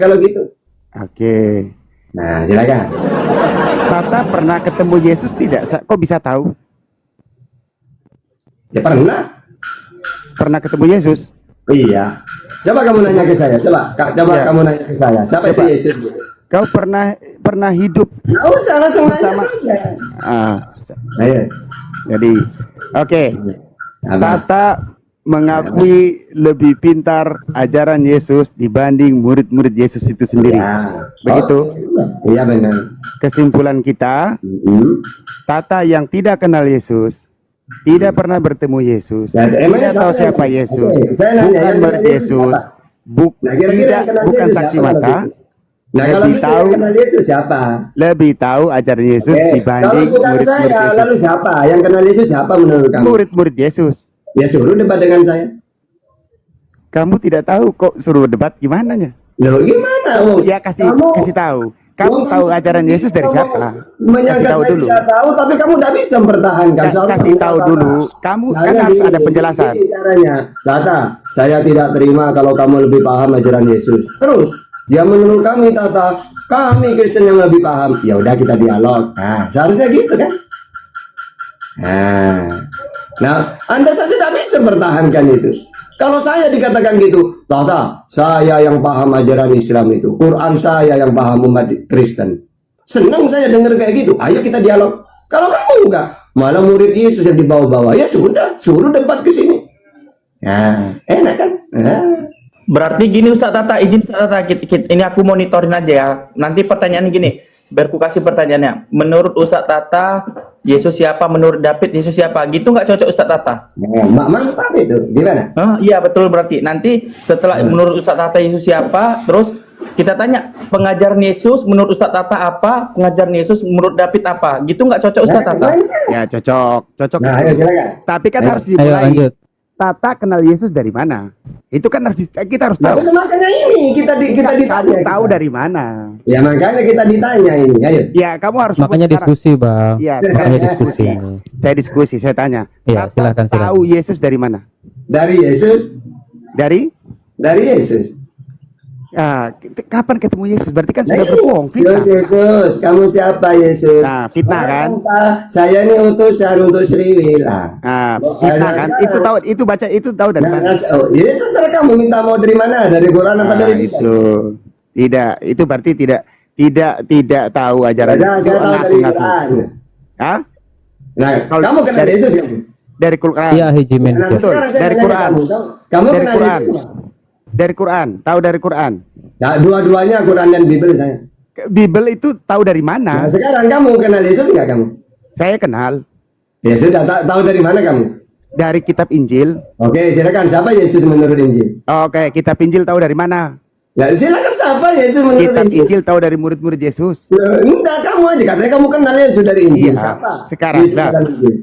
kalau gitu. Oke. Nah, silakan. Tata pernah ketemu Yesus tidak? Kok bisa tahu? Ya pernah. Pernah ketemu Yesus? Oh, iya. Coba kamu nanya ke saya. Coba Ya. kamu nanya ke saya. Siapa Coba. itu Yesus? Kau pernah hidup Nggak usah langsung nanya bersama? saja. Ah, Ayo. jadi, oke. Apa? Tata mengakui lebih pintar ajaran Yesus dibanding murid-murid Yesus itu sendiri. Ya. Begitu. Oke. Iya benar. Kesimpulan kita, Mm-mm. Tata yang tidak kenal Yesus, tidak pernah bertemu Yesus, Ya, emangnya tidak tahu siapa siapa yang- Yesus, Oke, saya nanya, bukan yang murid kenal Yesus Yesus, siapa? Nah, kira-kira yang kenal bukan Yesus saksi siapa kalau mata, gitu? Nah, kalau lebih gitu tahu yang kenal Yesus siapa? lebih tahu ajaran Yesus Kalau dibanding bukan murid-murid saya, Yesus. lalu siapa? Yang kenal Yesus siapa menurut kamu? Murid-murid Yesus. Ya suruh debat dengan saya. Kamu tidak tahu kok suruh debat gimana nya? Loh gimana? Oh, Ya kasih tahu. Kamu tahu ajaran Yesus dari siapa? Kasih Menyangka tahu saya dulu. tidak tahu, tapi kamu tidak bisa mempertahankan. Seorang Kasih tidak tahu dulu. Kamu Saya kan harus gini, ada penjelasan. Ini caranya. Tata, saya tidak terima kalau kamu lebih paham ajaran Yesus. Terus, ya menurut kami Tata, kami Kristen yang lebih paham. Ya udah kita dialog. Nah, seharusnya gitu kan? Nah, Anda saja tidak bisa mempertahankan itu. Kalau saya dikatakan gitu, Tata, saya yang paham ajaran Islam itu, Quran saya yang paham umat Kristen. Senang saya dengar kayak gitu. Ayo kita dialog. Kalau kamu enggak, malah murid Yesus yang dibawa-bawa. Ya sudah, suruh debat ke sini. Nah, enak kan? Nah. Berarti gini Ustaz Tata, izin Ustaz Tata, ini aku monitorin aja ya. Nanti pertanyaan gini, biar aku kasih pertanyaannya. Menurut Ustaz Tata, Yesus siapa? Menurut David, Yesus siapa? Gitu nggak cocok Ustaz Tata? Mantap itu. Gimana? Iya betul, berarti nanti setelah menurut Ustaz Tata Yesus siapa, terus kita tanya pengajaran Yesus menurut Ustaz Tata apa, pengajaran Yesus menurut David apa? Gitu nggak cocok Ustaz Tata? Ya cocok. Nah, ayo silakan. Tapi kan Ayo. harus Ayo dimulai. lanjut. Tata kenal Yesus dari mana? Itu kan harus kita harus Nah, tahu. bener, makanya ini kita Kamu ditanya. tahu kita. dari mana? Ya makanya kita ditanya ini. Ayo. Ya kamu harus Makanya sekarang. diskusi, Bang. Iya, Makanya saya diskusi. Saya diskusi, saya tanya. Iya, Tata silakan. tahu Yesus dari mana? Dari Yesus. Dari Yesus. kapan ketemu Yesus? Berarti kan Nah, sudah ini, berbohong, fitnah. Yesus, kamu siapa Yesus? Nah, fitnah kan? Saya ini utusan untuk Sri Wila. Fitnah kan? Itu baca itu tahu dari mana? Ya terserah kamu minta mau dari mana, dari Quran apa dari Itu itu berarti tidak tahu ajaran. Saya tahu dari Ngaku-ngaku. Quran. Hah? Nah, Kalau kamu kenal dari- Yesus kamu? Dari Quran. Iya, Hiji Nah, Manager. betul. sekarang saya Dari tanya Quran. Kamu Dari kenal Quran. Yesus nggak? Dari Quran, tahu dari Quran. Nah, dua-duanya Quran dan Bible saya. Bible itu tahu dari mana? Nah, sekarang kamu kenal Yesus nggak kamu? Saya kenal Ya sudah, tahu dari mana kamu? dari kitab Injil. Oke, silakan. Siapa Yesus menurut Injil? Oke, kitab Injil tahu dari mana? Ya, silakan siapa Yesus menurut Kitab Injil? Injil tahu dari murid-murid Yesus. Enggak, kamu aja katanya kamu kenal Yesus dari Injil. Iya, Siapa? sekarang, Yesus Bang. dalam Injil.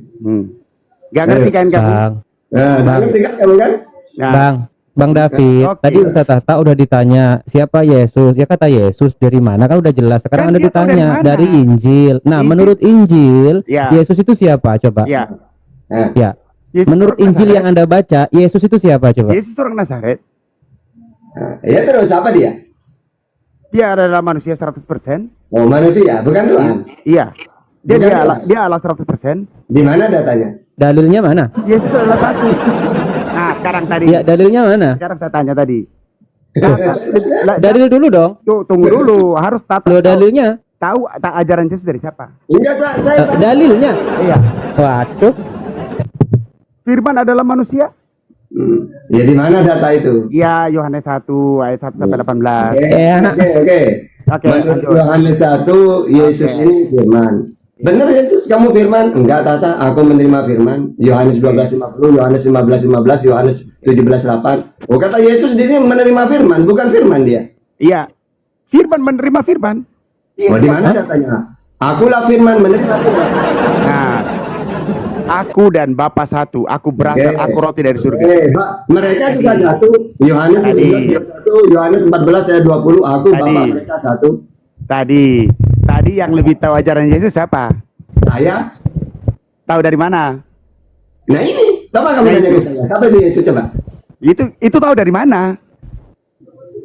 Gak ngerti kan kamu? Bang, Nah, nggak ngerti kan kamu kan? Nah, Bang David, Oke. tadi Ustaz Tata udah ditanya siapa Yesus. Ya kata Yesus dari mana kan udah jelas. Sekarang Kan Anda dia tahu dari ditanya mana? dari Injil. Nah, Injil. menurut Injil, Ya. Yesus itu siapa coba? ya. Nah, Ya. Yesus Menurut orang Injil yang Nazaret. Anda baca, Yesus itu siapa coba? Yesus orang Nazaret. ya terus apa dia? Dia adalah manusia 100%. Oh, manusia, bukan Tuhan. Iya. Dia Bukan dia Allah 100%. Di mana datanya? Dalilnya mana? Yesus adalah satu. Nah, sekarang tadi. Ya, dalilnya mana? Sekarang saya tanya tadi. Tata- Dalil dulu dong. Tunggu dulu, harus Tata Lo tahu, dalilnya? ajaran Yesus dari siapa? Enggak, saya Dalilnya? Iya. Waduh. Firman adalah manusia. Ya di mana data itu? Ya, Yohanes 1 ayat 1 sampai 18. Oke. Oke, Menurut lanjut. Yohanes 1, Yesus Oke. ini firman. Benar Yesus, kamu firman? Enggak, Tata, aku menerima firman. Yohanes 12:50, Yohanes 15:15, Yohanes 17:8. Oh, kata Yesus diri menerima firman, bukan firman dia. Iya. Firman menerima firman. Iya. Oh, di mana datanya? Akulah firman menerima firman. Nah, aku dan Bapa satu. Aku berasal, Oke. aku roti dari surga. Mereka juga satu. Yohanes Tadi. 1, Yohanes 14 ayat 20, aku Tadi. Bapak mereka satu. Tadi yang lebih tahu ajaran Yesus siapa? Saya. Tahu dari mana? Nah ini, coba kamu Nah, nanya itu. ke saya. Siapa itu Yesus coba? Itu tahu dari mana?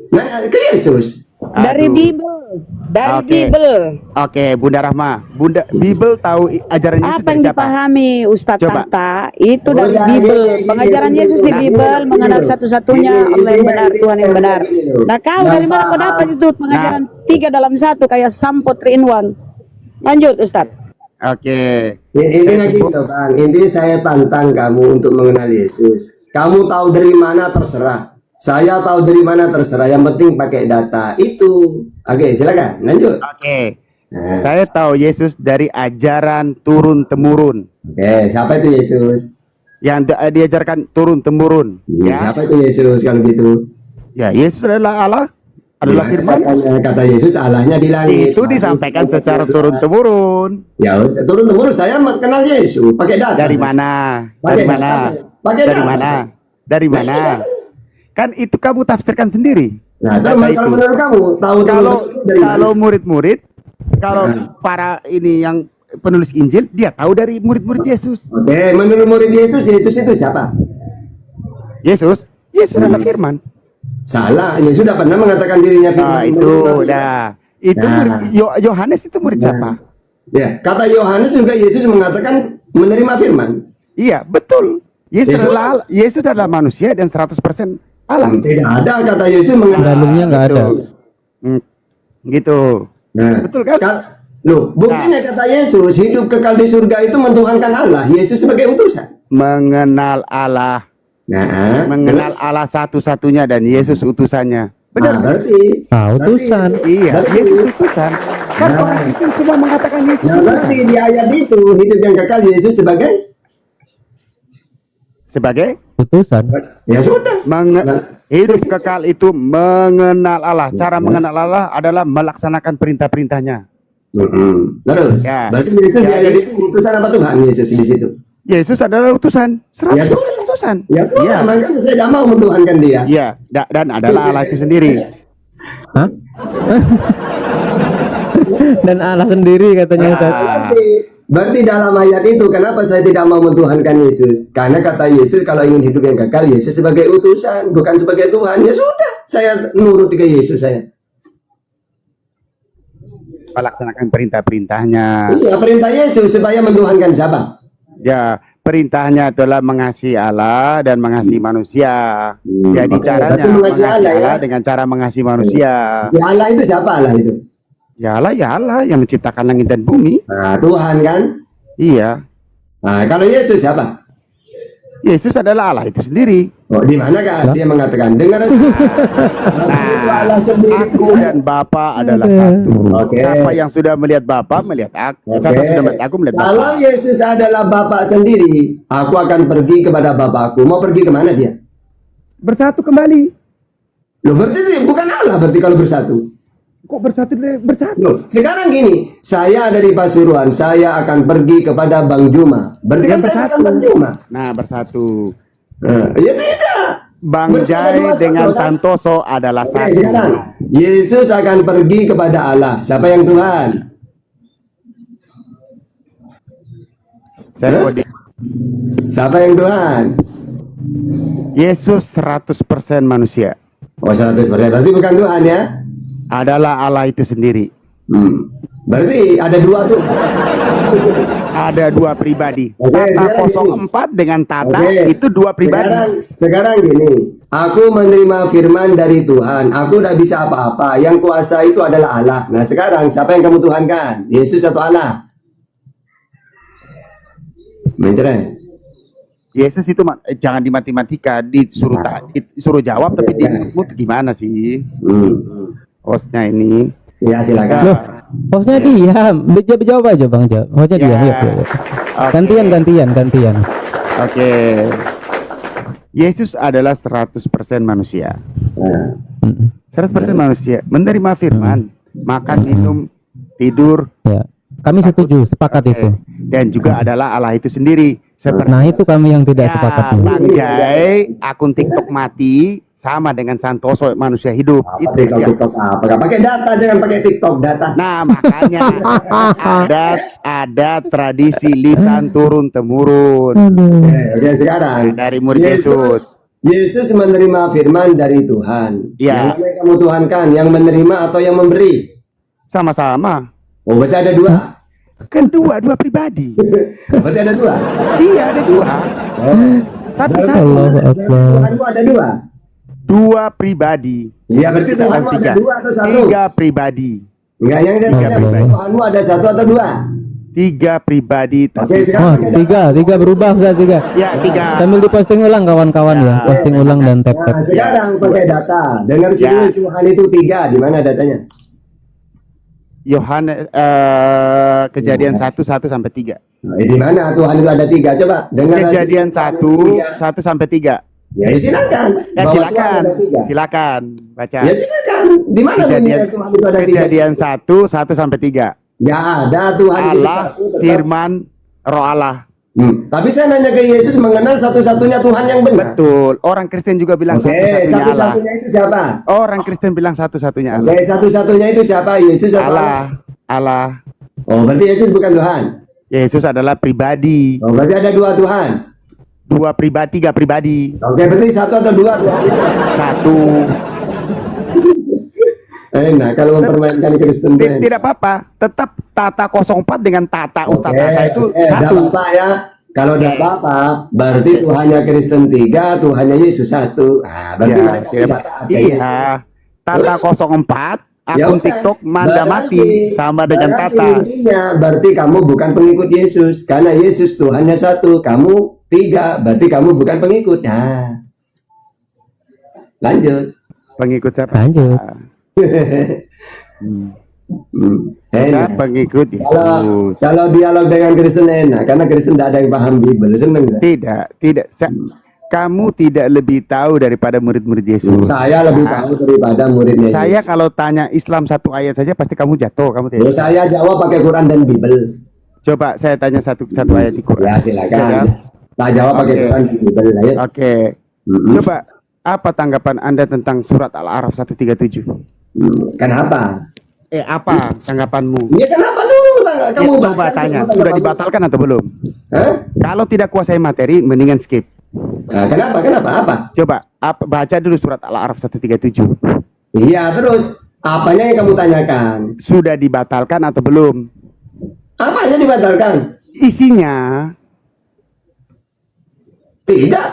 Nanya ke Yesus. Dari Aduh. Bible. Dari Oke. Bible. Oke, Bunda Rahma. Bunda Bible tahu ajaran Yesus Apa dari yang siapa? dipahami Ustadz Coba. Tata itu dari Udah, Bible. gini, Pengajaran gini, Yesus di gini, Bible gini, mengenal gini. satu-satunya Gini, Allah yang intinya, benar, Tuhan yang intinya benar. gini loh. Nah kau Yang dari mana kau paham. dapat itu pengajaran 3 dalam 1 kayak Sampo 3 in 1? Lanjut Ustadz. Oke. Intinya gini loh Bang, intinya saya tantang kamu untuk mengenal Yesus. Kamu tahu dari mana terserah. Saya tahu dari mana terserah. Yang penting pakai data itu. Oke, silakan lanjut. Oke. Nah, Saya tahu Yesus dari ajaran turun temurun. oke, siapa itu Yesus? Yang diajarkan turun temurun. Ya. Siapa itu Yesus kalau gitu? Ya, Yesus adalah Allah, adalah firman. Kata Yesus Allahnya di langit. Itu disampaikan secara turun temurun. Ya, udah, turun temurun saya kenal Yesus pakai data. Dari mana? Pakai Dari mana? data saya. Pakai Dari data. mana? Dari mana? Kan itu kamu tafsirkan sendiri. Nah, Data kalau itu. menurut kamu tahu Kalau dari mana? kalau murid-murid, kalau para ini yang penulis Injil, dia tahu dari murid-murid Yesus. Oke, menurut murid Yesus, Yesus itu siapa? Yesus adalah firman. Salah, Yesus sudah pernah mengatakan dirinya firman. Ah, itu udah. Itu Nah. murid, Yohanes itu murid siapa? Ya, kata Yohanes juga Yesus mengatakan menerima firman. Iya, betul. Yesus Yesus- adalah Allah. Yesus adalah manusia dan 100% Allah. Tidak ada kata Yesus mengenal. Dalamnya nggak ada. Hmm, gitu. Nah, Betul kan? Loh, buktinya kata Yesus hidup kekal di surga itu mentuhankan Allah. Yesus sebagai utusan. Mengenal Allah, Nah, mengenal Allah satu-satunya dan Yesus utusannya. Nah, Benar. berarti Utusan. Iya, Berarti- Yesus utusan. Kan Nah. orang Kristen semua mengatakan Yesus Nah, berarti utusan. di ayat itu hidup yang kekal Yesus sebagai Sebagai Utusan. ya sudah. Nah. hidup kekal itu mengenal Allah. Cara mengenal Allah adalah melaksanakan perintah-perintahnya. Terus, Ya. berarti Yesus di Jadi- ayat itu utusan apa Tuhan Yesus di situ? Yesus adalah utusan, 100% Ya, utusan. Ya sudah, Iya. makanya saya tidak mau mentuhankan dia. Iya, dan adalah Allah itu sendiri. Hah? Dan Allah sendiri katanya Ustaz. Berarti dalam ayat itu kenapa saya tidak mau mentuhankan Yesus? Karena kata Yesus kalau ingin hidup yang kekal Yesus sebagai utusan, bukan sebagai Tuhan. Ya sudah, saya nurut ke Yesus saya. Melaksanakan perintah-perintahnya. Iya, perintah Yesus supaya mentuhankan siapa? Ya, perintahnya adalah mengasihi Allah dan mengasihi manusia. Jadi Oke, caranya berarti mengasihi Allah, ya? dengan cara mengasihi manusia. Ya Allah itu siapa Allah itu? Ya Allah yang menciptakan langit dan bumi. Nah, Tuhan kan? Iya, Nah, kalau Yesus siapa? Yesus adalah Allah itu sendiri. Oh, di mana Kak? Dia mengatakan dengar itu Allah sendiri. Aku dan Bapa adalah satu. Oke. Siapa yang sudah melihat Bapa melihat aku. Siapa yang sudah melihat aku melihat Kalau Bapa. Yesus adalah Bapak sendiri, aku akan pergi kepada Bapakku. Mau pergi kemana dia? Bersatu kembali. Loh, berarti dia bukan Allah berarti kalau bersatu. Kok bersatu? Loh, sekarang gini, saya ada di Pasuruan, saya akan pergi kepada Bang Juma. Berarti kan Ya, saya bukan bersatu. Bang Juma. Nah, bersatu. Ya tidak. Bang Berarti ada Jai dua dengan sosok, kan? Santoso adalah Oke, satu. sekarang Yesus akan pergi kepada Allah. Siapa yang Tuhan? Saya kode. Siapa yang Tuhan? Yesus 100% manusia. Oh, 100%. Berarti bukan Tuhan ya? Adalah Allah itu sendiri. Berarti ada dua tuh. Ada dua pribadi. Oke, Tata sekarang 04 dengan Tata Oke. itu dua pribadi. Sekarang gini, aku menerima firman dari Tuhan. Aku udah bisa apa-apa. Yang kuasa itu adalah Allah. Nah sekarang siapa yang kamu tuhankan? Yesus atau Allah? Mencerai. Yesus itu jangan dimati-matikan, disuruh disuruh jawab tapi di mood gimana sih? Hostnya ini. Ya silakan. Loh, hostnya diam. Jawab aja Bang Jawab. Hostnya Ya. diam. Ya. Oke. Gantian. Oke. Yesus adalah 100% manusia. Mm. 100% manusia, menerima firman, makan, minum, tidur, Ya. Kami setuju, sepakat itu. dan juga adalah Allah itu sendiri. Seperti Nah, itu kami yang tidak ya, sepakat. Bang Jai, akun TikTok mati sama dengan Santoso manusia hidup. Itu aja. TikTok apa? Pakai data, jangan pakai TikTok data. Nah, makanya ada tradisi lisan turun temurun Oke, sekarang dari murid Yesus. Yesus menerima firman dari Tuhan. Iya. Yang mana yang kamu tuhankan? Yang menerima atau yang memberi? Sama-sama. Oh, berarti ada dua. Kan dua pribadi. Berarti ada dua. Iya, ada dua. Tapi Berarti- satu. Allahu berarti Akbar. Tuhanmu ada dua. Dua pribadi. Iya, berarti Bukan Tuhanmu ada tiga. dua atau satu? Tiga pribadi. Enggak, yang saya Tiga tanya, pribadi. Tuhanmu ada satu atau dua? Tiga pribadi. Oke, Tapi sekarang Tiga berubah Ustaz, tiga. ya tiga. Sambil diposting ulang kawan-kawan ya, posting ulang dan tag. Nah, sekarang pakai data. Dengar sini Ya. Tuhan itu tiga. Di mana datanya? Yohanes Kejadian 1 sampai 3. Nah, di mana Tuhan itu ada tiga? Coba dengar. Kejadian Tuhan 1 itu tiga. 1 sampai 3. Ya, silakan. Ya Bahwa Tuhan silakan. ada tiga. Silakan baca. Ya silakan. Di mana bunyinya Tuhan itu ada tiga? Kejadian 1 sampai 3. Ya ada Tuhan itu Allah, satu. tetap. firman, roh Allah. Tapi saya nanya ke Yesus mengenal satu-satunya Tuhan yang benar. Betul. Orang Kristen juga bilang Oke, satu-satunya Allah. satu-satunya itu siapa? Orang Kristen bilang satu-satunya Allah. Oke, satu-satunya itu siapa? Yesus atau Allah? Allah. Oh, berarti Yesus bukan Tuhan. Yesus adalah pribadi. Oh, berarti ada dua Tuhan. Dua pribadi, tiga pribadi. Oke, berarti satu atau dua Tuhan. Satu. Nah, kalau mempermainkan Kristen Ben. Tidak apa-apa. Tetap Tata 04 dengan Tata Oke, Ustaz Tata itu enggak satu. apa-apa ya. Kalau enggak apa-apa, berarti Tuhannya Kristen tiga, Tuhannya Yesus satu. Nah, berarti Ya, mereka tidak taat. iya. Tata 04 Ya akun udah, TikTok Manda berarti- Mati sama dengan berarti Tata. Intinya, berarti kamu bukan pengikut Yesus. Karena Yesus Tuhannya satu, kamu tiga, berarti kamu bukan pengikut. Nah, lanjut. Pengikut siapa? Lanjut. Saya Enak. pengikut Kalau Yesus. kalau dialog dengan Kristen enak, karena Kristen tidak ada yang paham Bible, seneng nggak? Tidak. Kamu tidak lebih tahu daripada murid-murid Yesus. Saya lebih tahu daripada muridnya. Yesus. Saya kalau tanya Islam satu ayat saja pasti kamu jatuh. Kamu Ya, tidak. saya jawab pakai Quran dan Bible. Coba saya tanya satu ayat di Quran. Ya silakan. Ya, Tak jawab pakai Oke. Quran dan Bible. Ayo. Oke. Mm-mm. Coba apa tanggapan Anda tentang surat Al-A'raf 137? Kenapa? Apa tanggapanmu? Ya kenapa dulu? Kamu Coba bahkan tanya, kamu sudah tanggapan- dibatalkan atau belum? Hah? Kalau tidak kuasai materi, mendingan skip. Nah, kenapa? Apa? Coba baca dulu surat Al-A'raf 137. Iya, terus apanya yang kamu tanyakan? Sudah dibatalkan atau belum? Apanya dibatalkan? Isinya Tidak.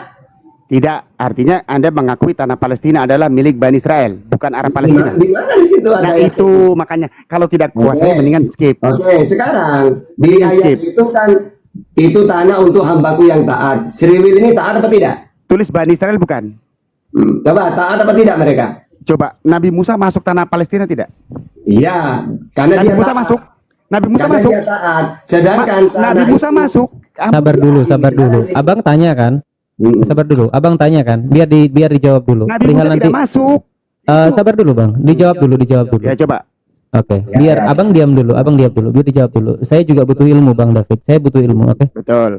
tidak, artinya Anda mengakui tanah Palestina adalah milik Bani Israel, bukan Arab Palestina. Di mana di situ ada Nah ayat itu makanya kalau tidak kuasai Oke. mendingan skip. Oke, sekarang di Mendingan ayat skip. itu kan itu tanah untuk hambaku yang taat. Seriwil ini taat apa tidak? Tulis Bani Israel bukan? Coba taat apa tidak mereka? Coba Nabi Musa masuk tanah Palestina tidak? Iya, karena Nabi dia Musa taat. masuk. Nabi Musa Karena masuk. dia taat. Sedangkan Nabi tanah Musa itu- masuk. Sabar dulu. Abang tanya kan? Sabar dulu. Abang tanya kan? Biar dijawab dulu. Nabi Tinggal Musa nanti. tidak masuk. Sabar dulu bang. Dijawab dulu. Ya coba. Oke. Ya, Biar ya. abang diam dulu. Biar dijawab dulu. Saya juga butuh ilmu bang David. Saya butuh ilmu. Oke. Betul.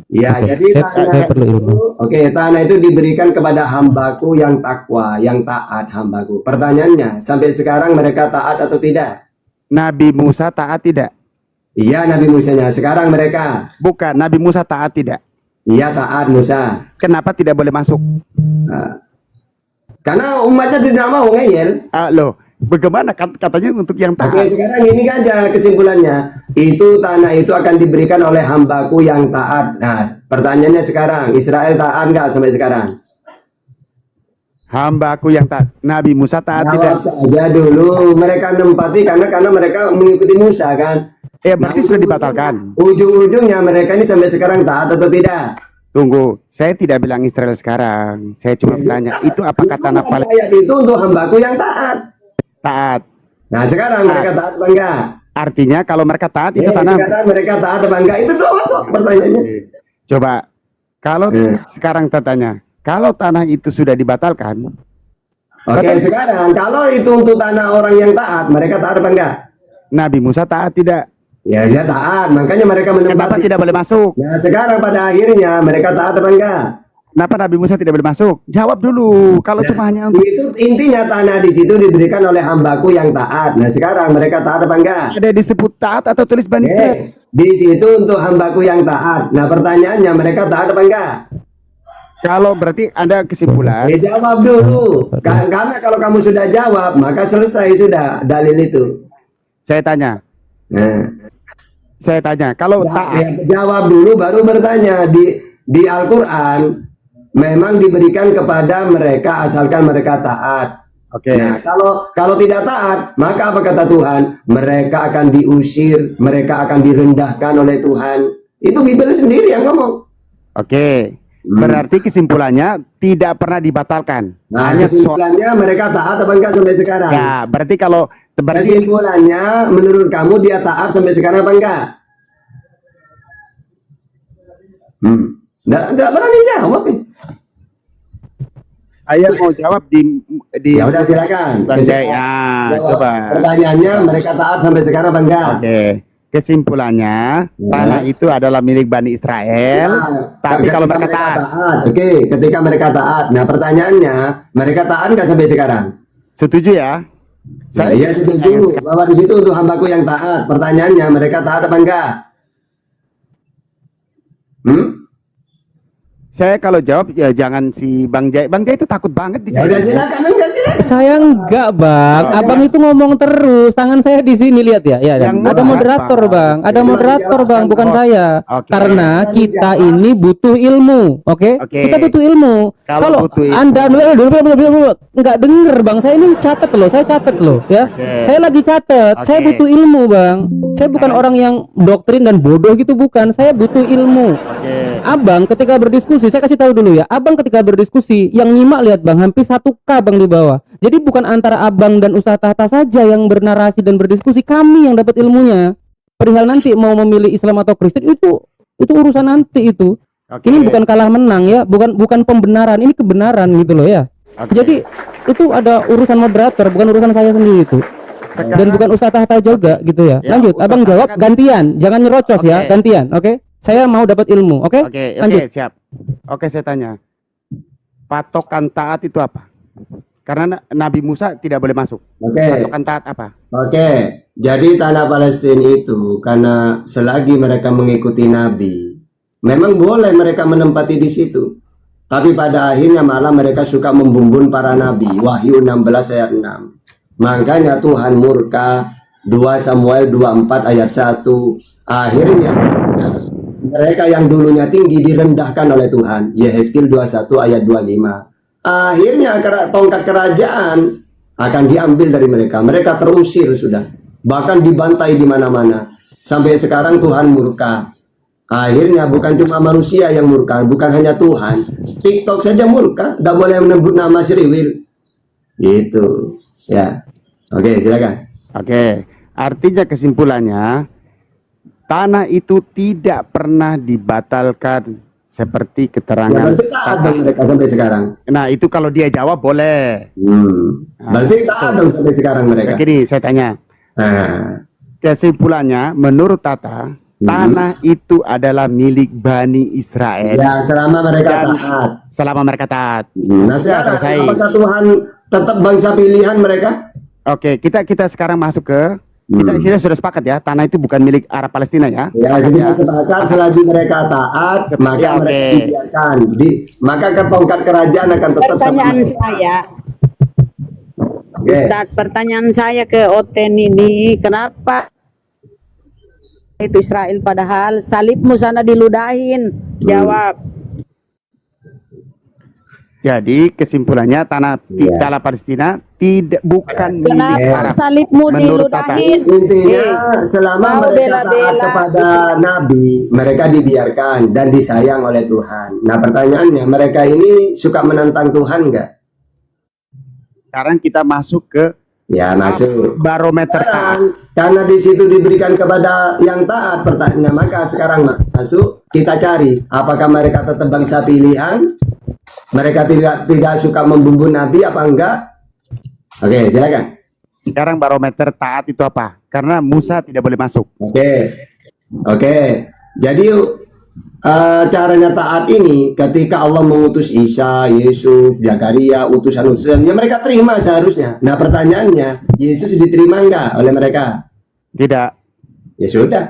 Ya, Oke, jadi saya perlu ilmu. Oke, tanah itu diberikan kepada hambaku yang takwa, yang taat hambaku. Pertanyaannya, sampai sekarang mereka taat atau tidak? Nabi Musa taat tidak? Iya, Nabi Musanya. Sekarang mereka, Bukan. Nabi Musa taat tidak? iya taat Musa. Kenapa tidak boleh masuk? Nah, karena umatnya tidak mau ngeyel. Loh, bagaimana katanya untuk yang Oke, taat? sekarang ini aja kesimpulannya. Itu tanah itu akan diberikan oleh hambaku yang taat. Nah, pertanyaannya sekarang, Israel taat nggak sampai sekarang? Hambaku yang taat. Nabi Musa taat tidak? Jawab saja dulu. Mereka nempati karena mereka mengikuti Musa kan. Berarti sudah dibatalkan. Ujung-ujungnya mereka ini sampai sekarang taat atau tidak? Tunggu, saya tidak bilang Israel sekarang. Saya cuma bertanya, itu apakah tanah Palestina Ayat itu untuk hambaku yang taat. taat? Nah, sekarang mereka taat apa enggak? Artinya kalau mereka taat itu Sekarang tanah. mereka taat apa enggak? Itu doang kok pertanyaannya. Coba, kalau Eh. sekarang tanya, kalau tanah itu sudah dibatalkan, Oke, sekarang kalau itu untuk tanah orang yang taat, mereka taat apa enggak? Nabi Musa taat tidak? Ya, dia taat. Makanya mereka Kenapa menempati. tidak boleh masuk? Nah, sekarang pada akhirnya mereka taat apa enggak? Kenapa Nabi Musa tidak boleh masuk? Jawab dulu. Kalau cuma hanya untuk Itu intinya tanah di situ diberikan oleh hambaku yang taat. Nah, sekarang mereka taat apa enggak? ada disebut taat atau tulis Bani Israel? Di situ untuk hambaku yang taat. Nah, pertanyaannya mereka taat apa enggak? Kalau berarti ada kesimpulan. Jawab dulu. Karena kalau kamu sudah jawab, maka selesai sudah dalil itu. Saya tanya. Nah, Saya tanya. Kalau taat. jawab dulu baru bertanya. Di Al-Quran memang diberikan kepada mereka asalkan mereka taat. Oke. Nah, kalau tidak taat, maka apa kata Tuhan? Mereka akan diusir, mereka akan direndahkan oleh Tuhan. Itu Bible sendiri yang ngomong. Oke. Berarti kesimpulannya tidak pernah dibatalkan. Nah, Hanya kesimpulannya mereka taat apa enggak sampai sekarang? Ya, berarti kalau Kesimpulannya menurut kamu dia taat sampai sekarang apa enggak? Enggak berani jawab nih. saya mau jawab di Ya udah silakan. Bang Jai. Ya, Jawab. coba. Pertanyaannya mereka taat sampai sekarang apa enggak? Oke. Kesimpulannya, tanah itu adalah milik Bani Israel. Tapi kalau mereka taat, Oke, ketika mereka taat. Nah, pertanyaannya, mereka taat nggak sampai sekarang? setuju ya? Iya setuju bahwa di situ untuk hambaku yang taat. Pertanyaannya, mereka taat apa enggak? Saya kalau jawab ya jangan si Bang Jai. Bang Jai itu takut banget di Ya sini. udah silakan, enggak silakan. Saya enggak, Bang. Abang itu ngomong terus. Tangan saya di sini, lihat ya. Ya, ya. Yang Ada moderator, apa? Bang. Ada moderator, Bang, bukan saya. Oke. Karena kita ini butuh ilmu, oke? Oke. Kita butuh ilmu. Kalau butuh ilmu. Anda enggak denger, Bang. Saya ini catat loh, saya catat loh, ya. Oke. Saya lagi catat. Saya Oke. butuh ilmu, Bang. Saya bukan orang yang doktrin dan bodoh gitu, bukan. Saya butuh ilmu. Oke. Abang ketika berdiskusi, saya kasih tahu dulu ya. Abang ketika berdiskusi, yang nyimak lihat Bang, hampir 1K Bang di bawah. Jadi bukan antara Abang dan Ustaz Tahta saja yang bernarasi dan berdiskusi, kami yang dapat ilmunya. Perihal nanti mau memilih Islam atau Kristen itu urusan nanti itu. Oke. Ini bukan kalah menang ya, bukan pembenaran, ini kebenaran gitu loh ya. Oke. Jadi itu ada urusan moderator, bukan urusan saya sendiri itu. Dan bukan Ustaz Tahta juga gitu ya. Ya, Lanjut, Ustaz Abang Tahta jawab kan- gantian, jangan nyerocos ya, Oke. gantian, oke? Saya mau dapat ilmu, oke? Oke, Lanjut. siap. Oke, saya tanya. Patokan taat itu apa? Karena Nabi Musa tidak boleh masuk. Oke. Patokan taat apa? Oke, jadi tanah Palestina itu karena selagi mereka mengikuti Nabi, memang boleh mereka menempati di situ. Tapi pada akhirnya malah mereka suka membumbun para nabi. Wahyu 16 ayat 6. Makanya Tuhan murka 2 Samuel 24 ayat 1. Akhirnya mereka yang dulunya tinggi direndahkan oleh Tuhan. Yehezkiel 21 ayat 25. Akhirnya tongkat kerajaan akan diambil dari mereka. Mereka terusir sudah. Bahkan dibantai di mana-mana. Sampai sekarang Tuhan murka. Akhirnya bukan cuma manusia yang murka, bukan hanya Tuhan. TikTok saja murka, tidak boleh menyebut nama Sriwil. Gitu. Ya. Oke, silakan. Oke, artinya kesimpulannya tanah itu tidak pernah dibatalkan seperti Ya, keterangan. berarti taat dong mereka sampai sekarang. Nah, itu kalau dia jawab boleh. Berarti taat dong sampai sekarang mereka. Gini, saya tanya. Nah, Kesimpulannya, menurut Tata, tanah itu adalah milik Bani Israel ya selama mereka Dan- taat. selama mereka taat. Nah, Sudah sekarang selesai. apakah Tuhan tetap bangsa pilihan mereka? Oke, kita sekarang masuk ke kita sudah sepakat ya, tanah itu bukan milik Arab Palestina ya. Ya, Sepakat kita sepakat selagi mereka taat, maka Ya, oke. mereka dibiarkan. Maka ketongkat kerajaan akan tetap sama Pertanyaan mereka. saya, Oke. Ustaz, pertanyaan saya ke Oten ini, kenapa itu Israel padahal salibmu sana diludahin? Jawab. Jadi kesimpulannya tanah tanah Palestina bukan milik Kenapa Arab. salibmu Menurut Tata. diludahin? Intinya selama Mau mereka taat bela-bela. kepada Nabi, mereka dibiarkan dan disayang oleh Tuhan. Nah, pertanyaannya, mereka ini suka menentang Tuhan nggak? Sekarang kita masuk ke Ya, masuk. barometer taat. Karena di situ diberikan kepada yang taat, pertanyaan maka sekarang masuk kita cari apakah mereka tetap bangsa pilihan, mereka tidak suka membumbun Nabi apa enggak. Oke, silakan. Sekarang barometer taat itu apa? Karena Musa tidak boleh masuk. Oke, jadi caranya taat ini ketika Allah mengutus Isa, Yesus, Zakaria, utusan-utusan, ya mereka terima seharusnya. Nah, pertanyaannya, Yesus diterima enggak oleh mereka? Tidak. Ya sudah.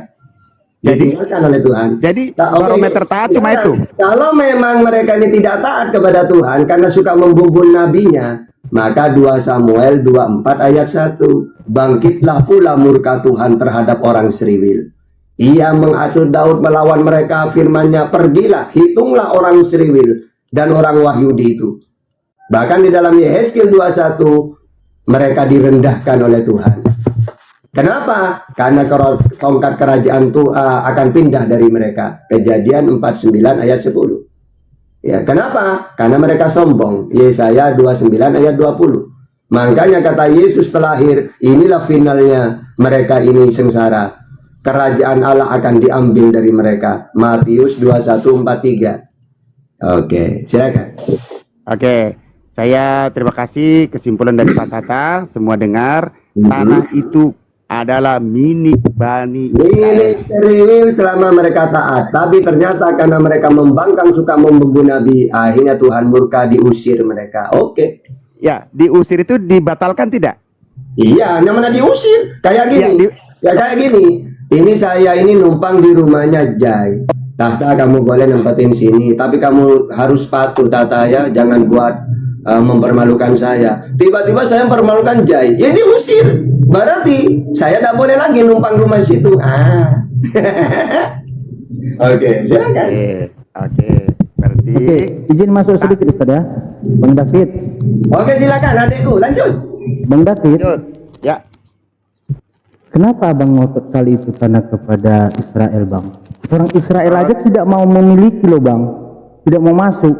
ditinggalkan oleh Tuhan. Jadi Nah, oke. barometer taat cuma Nah, itu. Kalau memang mereka ini tidak taat kepada Tuhan karena suka membumbun nabinya, maka 2 Samuel 24 ayat 1, bangkitlah pula murka Tuhan terhadap orang Seriwil. Ia menghasut Daud melawan mereka, firman-Nya, pergilah, hitunglah orang Seriwil dan orang Wahyudi itu. Bahkan di dalam Yehezkiel 21, mereka direndahkan oleh Tuhan. Kenapa? Karena tongkat kerajaan itu akan pindah dari mereka. Kejadian 49 ayat 10. Ya, kenapa? Karena mereka sombong. Yesaya 29 ayat 20. Makanya kata Yesus terlahir, inilah finalnya mereka ini sengsara. Kerajaan Allah akan diambil dari mereka. Matius 21:43. Oke, silakan. Oke, saya terima kasih kesimpulan dari Pak Tata. Semua dengar, tanah itu adalah milik Bani Milik Seriwil selama mereka taat. Tapi ternyata karena mereka membangkang suka membunuh Nabi, akhirnya Tuhan murka, diusir mereka. Oke. Ya, diusir itu dibatalkan tidak? Iya, namanya diusir. Kayak Ya, gini. Ya kayak gini. Ini saya ini numpang di rumahnya Jai. Tata, kamu boleh nempetin sini, tapi kamu harus patuh, Tata, ya. Jangan buat mempermalukan saya. Tiba-tiba saya mempermalukan Jai. Ya diusir. Berarti saya tidak boleh lagi numpang rumah situ. Oke, silakan. Oke. Berarti Oke, izin masuk sedikit Ustaz ya. Bang David. Oke, silakan adikku, lanjut. Bang David, lanjut. Ya. kenapa Abang ngotot kali itu tanah kepada Israel, Bang? Orang Israel aja tidak mau memiliki loh, Bang. Tidak mau masuk.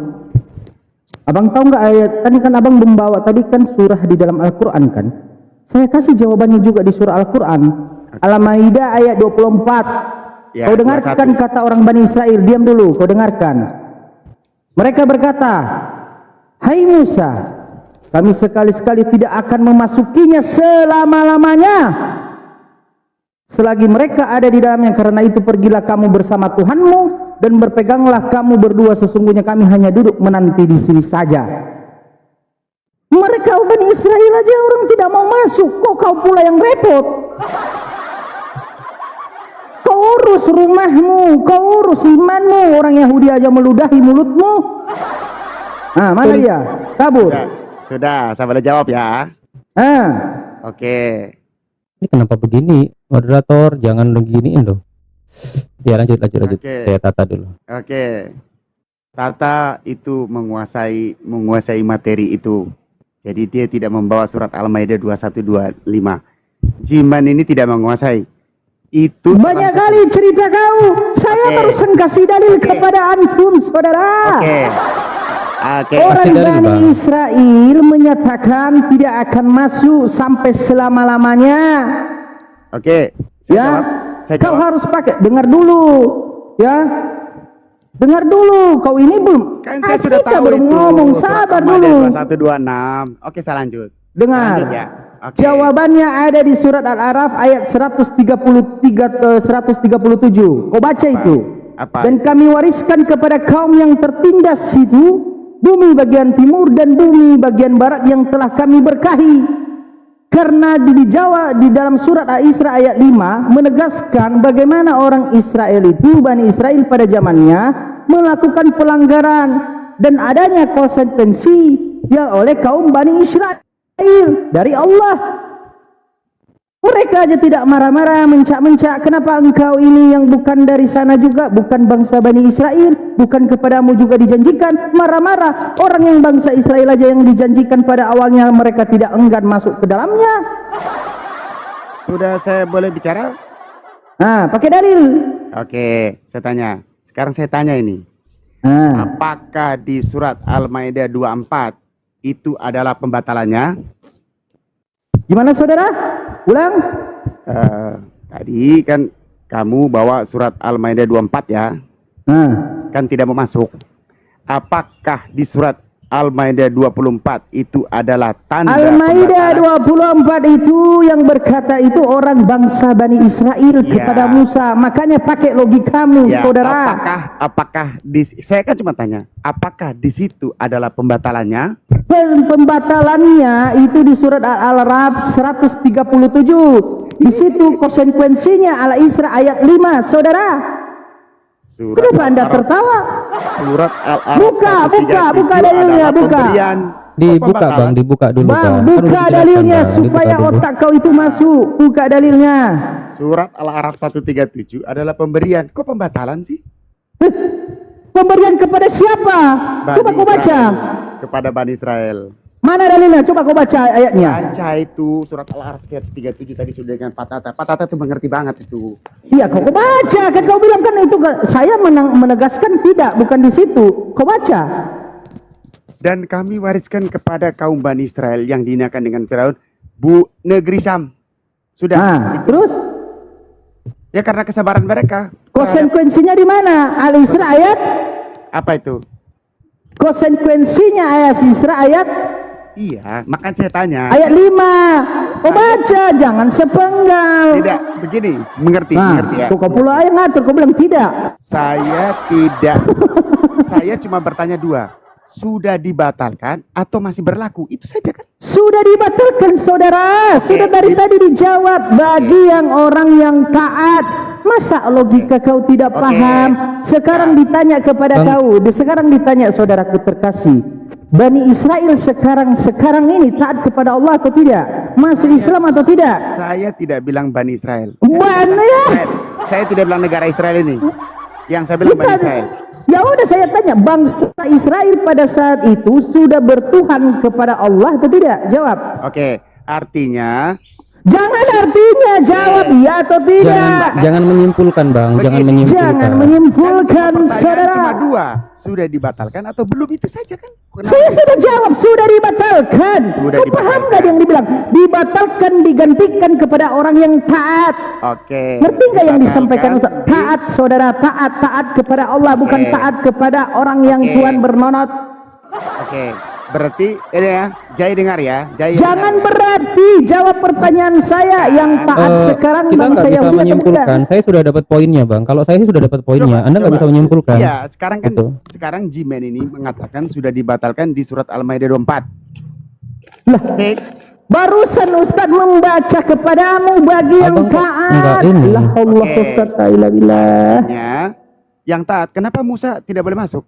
Abang tahu nggak ayat tadi kan Abang membawa tadi kan surah di dalam Al-Qur'an kan? Saya kasih jawabannya juga di surah Al-Qur'an. Al-Maidah ayat 24. Ya, Kau dengarkan 21. kata orang Bani Israel, diam dulu, kau dengarkan. Mereka berkata, "Hai Musa, kami sekali-sekali tidak akan memasukinya selama-lamanya selagi mereka ada di dalamnya, karena itu pergilah kamu bersama Tuhanmu dan berpeganglah kamu berdua, sesungguhnya kami hanya duduk menanti di sini saja." Mereka Bani Israel aja orang tidak mau masuk, kok kau pula yang repot? Kau urus rumahmu, kau urus imanmu. Orang Yahudi aja meludahi mulutmu. Nah, mana dia? Kabur. Sudah, saya boleh jawab ya. Oke. Ini kenapa begini? Moderator, jangan beginiin loh. Ya, lanjut. Oke. Saya tata dulu. Oke. Tata itu menguasai materi itu. Jadi dia tidak membawa surat Al-Maidah 2125. Jiman ini tidak menguasai. Itu Banyak kali cerita kau. Saya Oke. barusan kasih dalil kepada antum, saudara. Oke. Oke. Orang Kasih dalil, Bani Bang. Israel menyatakan tidak akan masuk sampai selama-lamanya. Oke. Ya, Saya kau jawab. harus pakai. Dengar dulu, ya. Dengar dulu. Kau ini belum. Kan saya sudah kita tahu belum itu. ngomong. Surat Sabar Al-Maidah dulu. 2126. Oke, saya lanjut. Dengar. Lanjut ya. Oke. Jawabannya ada di surat Al-Araf ayat 137. Kau baca itu. Apa? Dan kami wariskan kepada kaum yang tertindas itu bumi bagian timur dan bumi bagian barat yang telah kami berkahi. Karena di Jawa di dalam surat Al-Isra ayat 5 menegaskan bagaimana orang Israel itu, Bani Israel pada zamannya melakukan pelanggaran dan adanya konsekuensi yang oleh kaum Bani Israel dari Allah. Mereka aja tidak marah-marah, mencak-mencak. Kenapa engkau ini yang bukan dari sana juga, bukan bangsa Bani Israel, bukan kepadamu juga dijanjikan? Marah-marah. Orang yang bangsa Israel aja yang dijanjikan pada awalnya mereka tidak enggan masuk ke dalamnya. Sudah saya boleh bicara? Nah, pakai dalil. Oke, saya tanya. Sekarang saya tanya ini. Nah, Apakah di surat Al-Maidah 24 itu adalah pembatalannya? gimana saudara? Ulang. Tadi kan kamu bawa surat Al-Maidah 24 ya. Nah, Kan tidak mau masuk. Apakah di surat Al-Maidah 24 itu adalah tanda Al-Maidah pembatalan? 24 itu yang berkata itu orang bangsa Bani Israel Ya. kepada Musa. Makanya pakai logikamu, Ya, saudara. apakah saya kan cuma tanya, apakah di situ adalah pembatalannya? Pembatalannya itu di surat Al-Araf 137. Di situ konsekuensinya ala Isra ayat 5, saudara. Surat Kenapa Anda Al-Araf. tertawa? Surat Al-Araf. Buka 137 dalilnya, adalah buka. pemberian. Dibuka pembatalan. bang, dibuka dulu Bang, Kan udah buka dijelaskan, dalilnya Bang. Dibuka supaya dulu. otak kau itu masuk. Buka dalilnya. Surat Al-Araf 137 adalah pemberian. Kok pembatalan sih? Pemberian kepada siapa? Coba Bani kau baca. Israel. Kepada Bani Israel. Mana dalilnya? Coba kau baca ayatnya. Baca itu surat Al-Araf 37 tadi sudah dengan Patata. Patata tuh mengerti banget itu. Iya, kau baca. Kan kau bilang kan itu. Saya menegaskan tidak, bukan di situ. Kau baca. Dan kami wariskan kepada kaum Bani Israel yang dihinakan dengan Firaun negeri Syam. Sudah. Nah, itu. terus Ya karena kesabaran mereka. konsekuensinya di mana? Al-Isra ayat. Apa itu? Konsekuensinya ayat Isra ayat Iya, makanya saya tanya. ayat 5. Kau baca, jangan sepenggal. Tidak, begini, mengerti Nah, ya. kau pula yang ngatur, kau bilang tidak. Saya tidak. Saya cuma bertanya dua. Sudah dibatalkan atau masih berlaku? Itu saja kan? Sudah dibatalkan, saudara. Sudah dari tadi dijawab. Bagi yang orang yang taat. Masa logika kau tidak Oke. paham? Sekarang ditanya kepada Bang. kau. Sekarang ditanya saudaraku terkasih. Bani Israel sekarang ini taat kepada Allah atau tidak? Masuk Islam atau tidak? Saya tidak bilang Bani Israel. Bani ya. Saya tidak bilang negara Israel ini. Yang saya bilang Bani Israel. Ya udah, saya tanya, bangsa Israel pada saat itu sudah bertuhan kepada Allah atau tidak? Jawab. Oke, artinya Jangan artinya, jawab iya atau tidak. Jangan menyimpulkan bang, jangan Begini. menyimpulkan. Jangan menyimpulkan, pertanyaan saudara. cuma dua. Sudah dibatalkan atau belum, itu saja kan? Kenapa? Saya sudah jawab, sudah dibatalkan. Sudah Kau paham dibatalkan. nggak yang dibilang? Dibatalkan, digantikan kepada orang yang taat. Oke. Ngerti nggak yang disampaikan Ustaz? Dibatalkan Taat, saudara, taat kepada Allah, bukan Oke. taat kepada orang yang Oke. Tuhan bernonot. Oke, berarti ini ya, Jai dengar ya. Jai Jangan dengar. berarti jawab pertanyaan saya yang taat sekarang Kita bangsa nggak bisa Yahudi atau menyimpulkan. bukan? Saya sudah dapat poinnya bang. Kalau saya sudah dapat poinnya, Anda nggak Coba. bisa menyimpulkan. Iya, sekarang kan Betul. sekarang Jimen ini mengatakan sudah dibatalkan di surat Al-Maidah 24. Lah, Fix. barusan Ustaz membaca kepadamu bagi yang Abang kok enggak taat. ini? La haula Oke. quwwata illa billah. Ya, yang taat. Kenapa Musa tidak boleh masuk?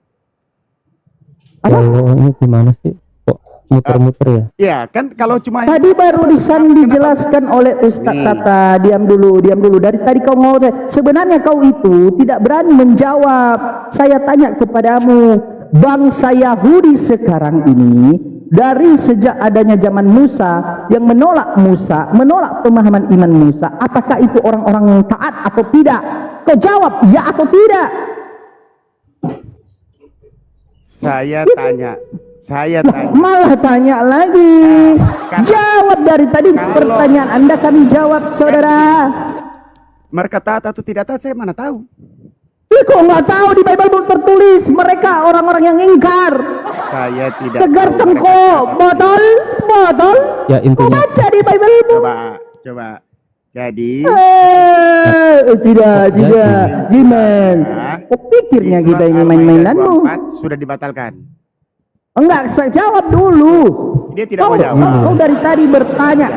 Apa? Oh, ini gimana sih? Kok muter-muter ya? Ya, kan kalau cuma Tadi barusan dijelaskan oleh Ustaz Nih. Tata. Diam dulu. Dari tadi kau ngomong, sebenarnya kau itu tidak berani menjawab. Saya tanya kepadamu, bangsa Yahudi sekarang ini dari sejak adanya zaman Musa yang menolak pemahaman iman Musa, apakah itu orang-orang yang taat atau tidak? Kau jawab ya atau tidak. saya tanya, Malah tanya lagi. Karena- Jawab dari tadi Kalau- pertanyaan Anda kami jawab, saudara. mereka taat atau tidak taat, saya mana tahu. Kok nggak tahu di Bible belum tertulis mereka orang-orang yang ingkar. Saya tidak Tegar tahu tengkok, botol. Ya Kau intinya baca di Bible itu. Coba. Jadi Tidak, Jimen. Kok pikirnya di kita surat ini Al-Maidah main-mainanmu? 24 sudah dibatalkan. Enggak, saya jawab dulu. Dia tidak mau jawab. Kau dari tadi bertanya,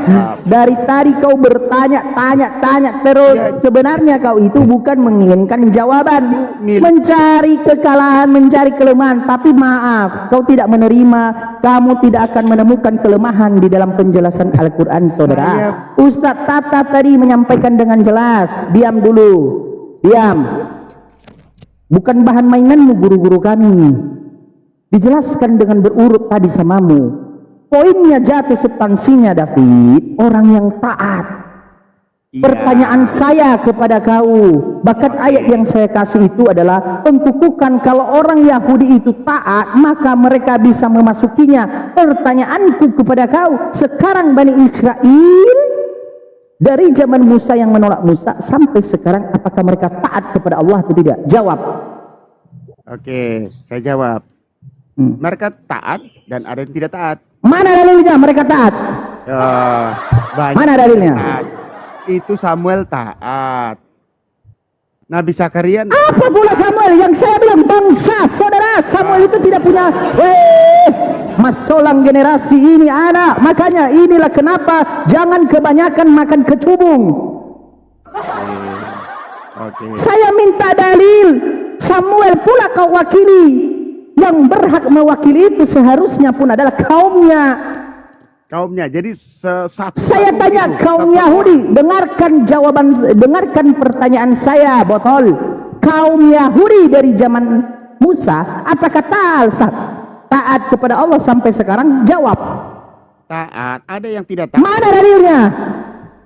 dari tadi kau bertanya, tanya terus. Sebenarnya kau itu bukan menginginkan jawaban, mencari kekalahan, mencari kelemahan. Tapi maaf, kau tidak menerima. Kamu tidak akan menemukan kelemahan di dalam penjelasan Al-Quran, saudara. Ustadz Tata tadi menyampaikan dengan jelas. Diam dulu, diam. Bukan bahan mainanmu guru-guru kami. Dijelaskan dengan berurut tadi samamu. Poinnya jatuh substansinya, David, orang yang taat. Iya. Pertanyaan saya kepada kau, bahkan ayat yang saya kasih itu adalah pengkukukan kalau orang Yahudi itu taat, maka mereka bisa memasukinya. Pertanyaanku kepada kau, sekarang Bani Israel dari zaman Musa yang menolak Musa sampai sekarang, apakah mereka taat kepada Allah atau tidak? Jawab. Oke, saya jawab. Mereka taat dan ada yang tidak taat. Mana dalilnya mereka taat? Banyak Mana dalilnya? taat. Itu Samuel taat. Nabi Zakaria Apa pula Samuel yang saya bilang bangsa, saudara? Samuel itu tidak punya masolang generasi ini anak. Makanya inilah kenapa jangan kebanyakan makan kecubung. Oke. Saya minta dalil. Samuel pula kau wakili. Yang berhak mewakili itu seharusnya pun adalah kaumnya. Kaumnya. Jadi satu. Saya tanya kaum Yahudi, dengarkan pertanyaan saya, botol. Kaum Yahudi dari zaman Musa, apakah taat kepada Allah sampai sekarang? Jawab. Taat. Ada yang tidak taat. Mana dalilnya?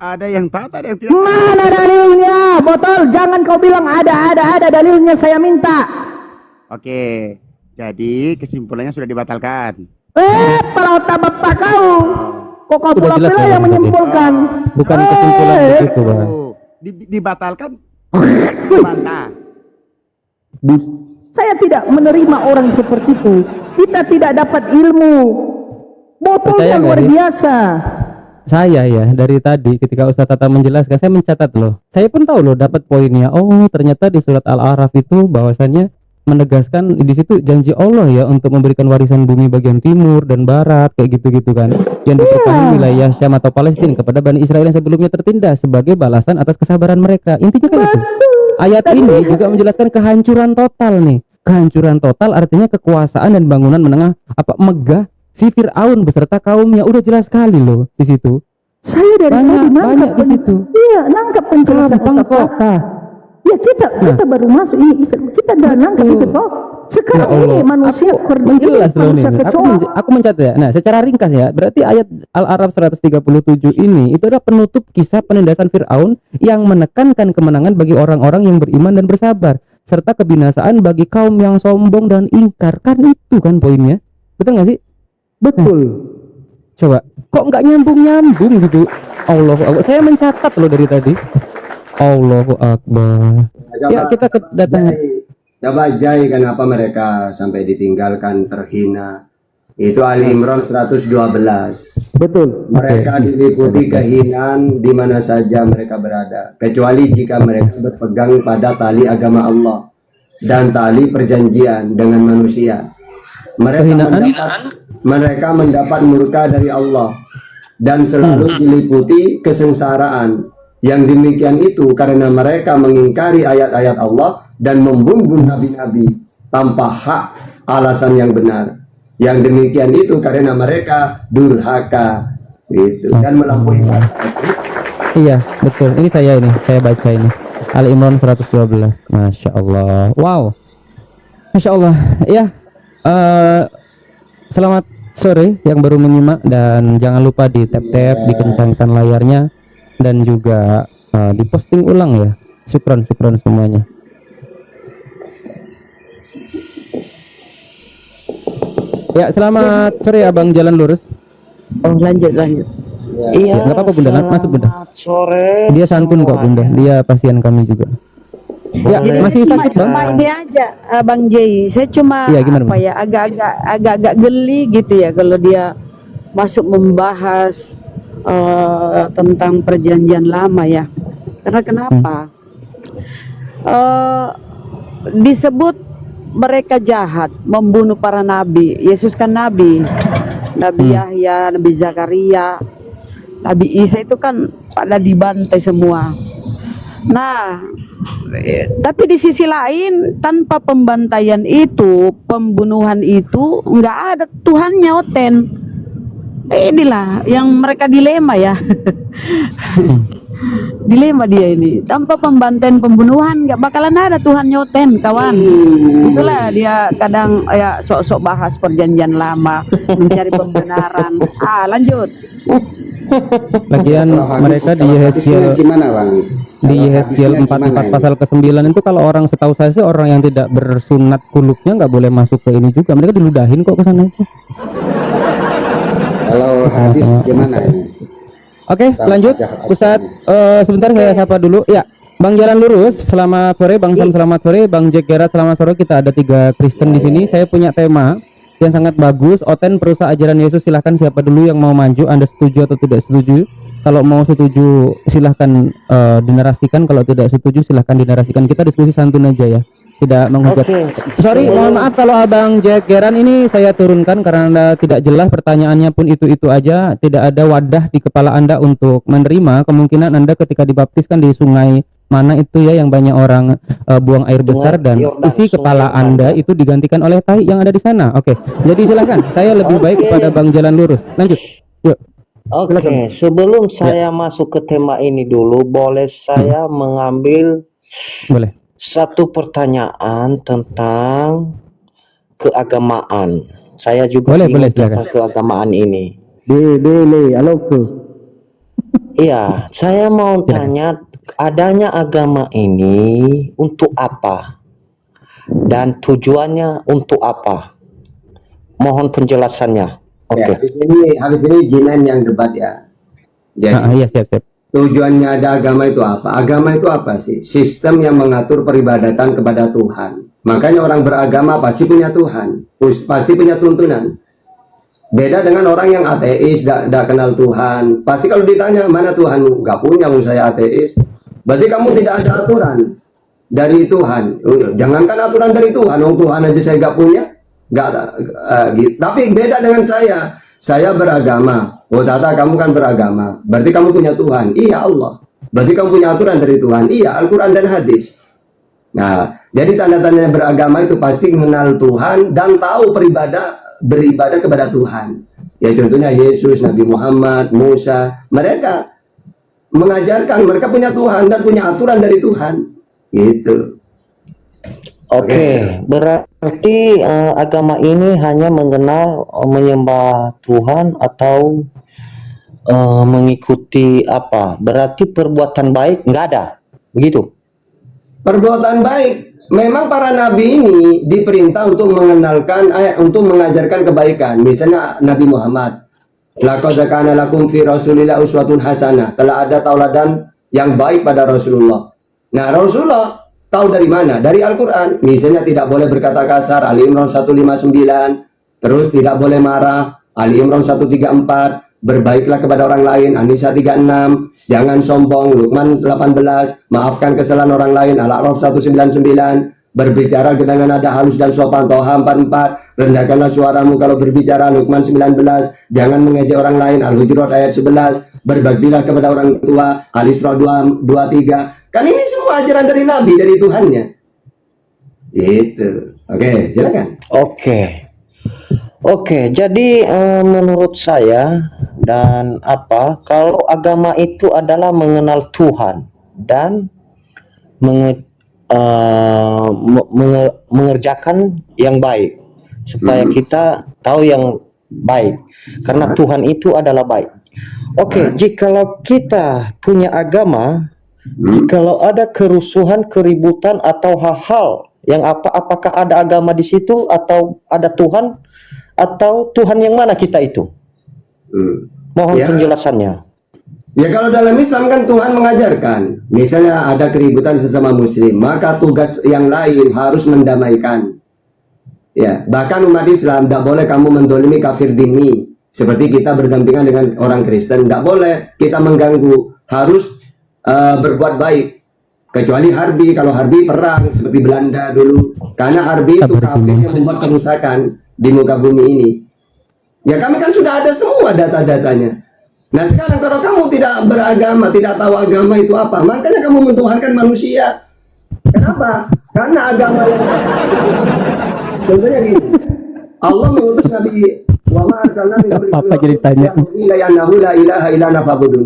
Ada yang taat, ada yang tidak. Mana dalilnya, botol? Jangan kau bilang ada dalilnya, saya minta. Oke. Jadi kesimpulannya sudah dibatalkan. Para otak bapak kau. Kok kau Udah jelas pula ya, yang tadi. menyimpulkan? Bukan kesimpulan begitu, Bang. Dibatalkan. Dibantah. Saya tidak menerima orang seperti itu. Kita tidak dapat ilmu. Botolnya Percaya nggak luar sih? biasa. Saya ya dari tadi ketika Ustaz Tata menjelaskan, saya mencatat loh. Saya pun tahu loh dapat poinnya. Oh, ternyata di surat Al-A'raf itu bahwasannya menegaskan di situ janji Allah ya untuk memberikan warisan bumi bagian timur dan barat kayak gitu-gitu kan. Yang dipertahankan wilayah Syam atau Palestina kepada Bani Israel yang sebelumnya tertindas sebagai balasan atas kesabaran mereka. Intinya kan itu. Ayat ini juga menjelaskan kehancuran total nih. Kehancuran total artinya kekuasaan dan bangunan menengah megah si Fir'aun beserta kaumnya. Udah jelas sekali loh di situ. Saya dari tadi Banyak di situ. Iya, nangkap penjelasan Gampang Ustaz kok. Tata. Ya kita baru masuk ini, kita udah nangkap itu toh. Sekarang Ya Allah, ini manusia aku menjelas loh manusia ini. kecoa. Aku mencatat ya. Nah, secara ringkas ya, berarti ayat Al-A'raf 137 ini itu adalah penutup kisah penindasan Fir'aun yang menekankan kemenangan bagi orang-orang yang beriman dan bersabar, serta kebinasaan bagi kaum yang sombong dan ingkar. Kan itu kan poinnya. Betul nggak sih? Betul. Coba, kok nggak nyambung gitu? Allahu Akbar. Saya mencatat loh dari tadi. Allahu Akbar. Ya, kita kedatangan. Coba Jai, kenapa mereka sampai ditinggalkan, terhina? Itu Ali Imran 112. Betul. Mereka diliputi kehinaan di mana saja mereka berada, kecuali jika mereka berpegang pada tali agama Allah dan tali perjanjian dengan manusia. Mereka mendapat murka dari Allah dan selalu diliputi kesengsaraan. Yang demikian itu karena mereka mengingkari ayat-ayat Allah dan membunuh nabi-nabi tanpa hak alasan yang benar. Yang demikian itu karena mereka durhaka gitu dan melampaui batas. Iya, betul. Ini saya baca ini. Ali Imran 112. Masya Allah. Wow. Masya Allah. Ya. Selamat sore yang baru menyimak, dan jangan lupa di tap-tap, dikencangkan layarnya, dan juga diposting ulang ya. Syukron semuanya. Ya, selamat sore Abang Jalan Lurus. Oh, lanjut. Ya, nggak apa-apa Bunda, masuk Bunda. Sore. Dia santun kok Bunda, dia pasien kami juga. Ya, Jadi masih saya sakit Bang? cuma ini aja, Bang Jay. Saya cuma Iya, gimana, apa Bang? ya, agak geli gitu ya kalau dia masuk membahas tentang perjanjian lama ya. Karena kenapa? Disebut mereka jahat, membunuh para nabi. Yesus kan nabi. Nabi Yahya, Nabi Zakaria, Nabi Isa itu kan pada dibantai semua. Nah, tapi di sisi lain tanpa pembantaian itu, pembunuhan itu, nggak ada Tuhannya Oten. Inilah yang mereka dilema ya. Dilema dia ini. Tanpa pembantaian pembunuhan nggak bakalan ada Tuhan Nyoten, kawan. Itulah dia kadang ya sok-sok bahas perjanjian lama, mencari pembenaran. Lanjut. Lagian mereka di Yehezkiel Gimana Bang? di Yehezkiel 44 pasal ke-9 itu, kalau orang, setahu saya sih orang yang tidak bersunat kuluknya nggak boleh masuk ke ini juga. Mereka diludahin kok ke sana itu. Kalau hadis gimana ini? Oke, lanjut Ustadz. Sebentar saya sapa dulu ya. Bang Jalan Lurus, selamat sore. Bang Sam, selamat sore. Bang Jack Gerard, selamat sore. Kita ada 3 Kristen di sini. Saya punya tema yang sangat bagus. Oten perusak ajaran Yesus. Silahkan siapa dulu yang mau maju. Anda setuju atau tidak setuju? Kalau mau setuju silahkan dinarasikan. Kalau tidak setuju silahkan dinarasikan. Kita diskusi santun aja ya. tidak menghujat. Oke. Sorry, mohon maaf kalau Abang Jack Geran ini saya turunkan karena Anda tidak jelas pertanyaannya pun itu aja, tidak ada wadah di kepala Anda untuk menerima kemungkinan Anda ketika dibaptiskan di sungai mana itu ya yang banyak orang buang air besar dan Yordan, isi Sungai kepala Yordan. Anda itu digantikan oleh tai yang ada di sana. Oke. Jadi silakan, saya lebih baik kepada Bang Jalan Lurus. Lanjut. Yuk. Oke, sebelum saya masuk ke tema ini dulu, boleh saya mengambil Boleh. satu pertanyaan tentang keagamaan. Saya juga Boleh, bingung boleh, silakan. tentang keagamaan ini. Boleh, halo ke. Iya, saya mau tanya, adanya agama ini untuk apa? Dan tujuannya untuk apa? Mohon penjelasannya. Oke. Ya, habis ini Jinan yang debat ya. Jadi Iya, siap. tujuannya ada agama itu apa? Agama itu apa sih? Sistem yang mengatur peribadatan kepada Tuhan. Makanya orang beragama pasti punya Tuhan, pasti punya tuntunan. Beda dengan orang yang ateis, tidak kenal Tuhan. Pasti kalau ditanya mana Tuhanmu, nggak punya, saya ateis. Berarti kamu tidak ada aturan dari Tuhan. Jangankan aturan dari Tuhan, Tuhan aja saya nggak punya. Nggak, gitu. Tapi beda dengan saya beragama. Oh Tata, kamu kan beragama, berarti kamu punya Tuhan. Iya, Allah. Berarti kamu punya aturan dari Tuhan. Iya, Al-Quran dan hadis. Nah, jadi tanda-tanda beragama itu pasti mengenal Tuhan dan tahu beribadah kepada Tuhan. Ya contohnya Yesus, Nabi Muhammad, Musa, mereka mengajarkan, mereka punya Tuhan dan punya aturan dari Tuhan. Gitu. Oke, berarti agama ini hanya mengenal menyembah Tuhan atau mengikuti apa? Berarti perbuatan baik nggak ada, begitu? Perbuatan baik, memang para nabi ini diperintah untuk mengenalkan, untuk mengajarkan kebaikan. Misalnya Nabi Muhammad, laqad kana lakum fi Rasulillah uswatun hasanah. Telah ada tauladan yang baik pada Rasulullah. Nah, Rasulullah tahu dari mana? Dari Al-Quran. Misalnya tidak boleh berkata kasar, Ali Imran 159. Terus tidak boleh marah, Ali Imran 134. Berbaiklah kepada orang lain, An-Nisa 36. Jangan sombong, Luqman 18. Maafkan kesalahan orang lain, Al-A'raf 199. Berbicara dengan nada halus dan sopan, Toha 44. Rendahkanlah suaramu kalau berbicara, Luqman 19. Jangan mengejek orang lain, Al-Hujurat ayat 11. Berbaktilah kepada orang tua, Al-Isra 23. Kan ini semua ajaran dari Nabi, dari Tuhannya. Gitu. Oke, silakan. Oke, jadi menurut saya dan kalau agama itu adalah mengenal Tuhan dan mengerjakan yang baik supaya kita tahu yang baik karena Tuhan itu adalah baik. Oke, jikalau kita punya agama, kalau ada kerusuhan, keributan atau hal-hal yang apakah ada agama di situ atau ada Tuhan atau Tuhan yang mana kita itu? Mohon Ya. penjelasannya. Ya kalau dalam Islam kan Tuhan mengajarkan, misalnya ada keributan sesama muslim, maka tugas yang lain harus mendamaikan. Ya, bahkan umat Islam tidak boleh kamu mendolimi kafir dini, seperti kita berdampingan dengan orang Kristen, tidak boleh kita mengganggu, harus berbuat baik. Kecuali harbi, kalau harbi perang seperti Belanda dulu, karena harbi itu kafir yang membuat kerusakan di muka bumi ini. Ya kami kan sudah ada semua data-datanya. Nah sekarang kalau kamu tidak beragama, tidak tahu agama itu apa, makanya kamu mentuhankan manusia. Kenapa? Karena agama yang contohnya gini, Allah mengutus Nabi Apa jadi tanya?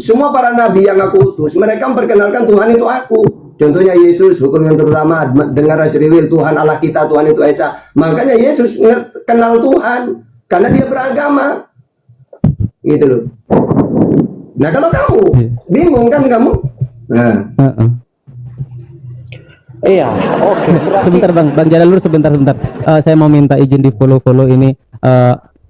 Semua para nabi yang aku utus, mereka memperkenalkan Tuhan itu aku. Contohnya Yesus, hukum yang terutama dengar Asriwil, Tuhan Allah kita, Tuhan itu Esa. Makanya Yesus kenal Tuhan karena dia beragama. Gitu loh. Nah kalau kamu bingung kan kamu? Nah. Iya, oke. Sebentar Bang Jalan Lurus, sebentar. Saya mau minta izin di follow ini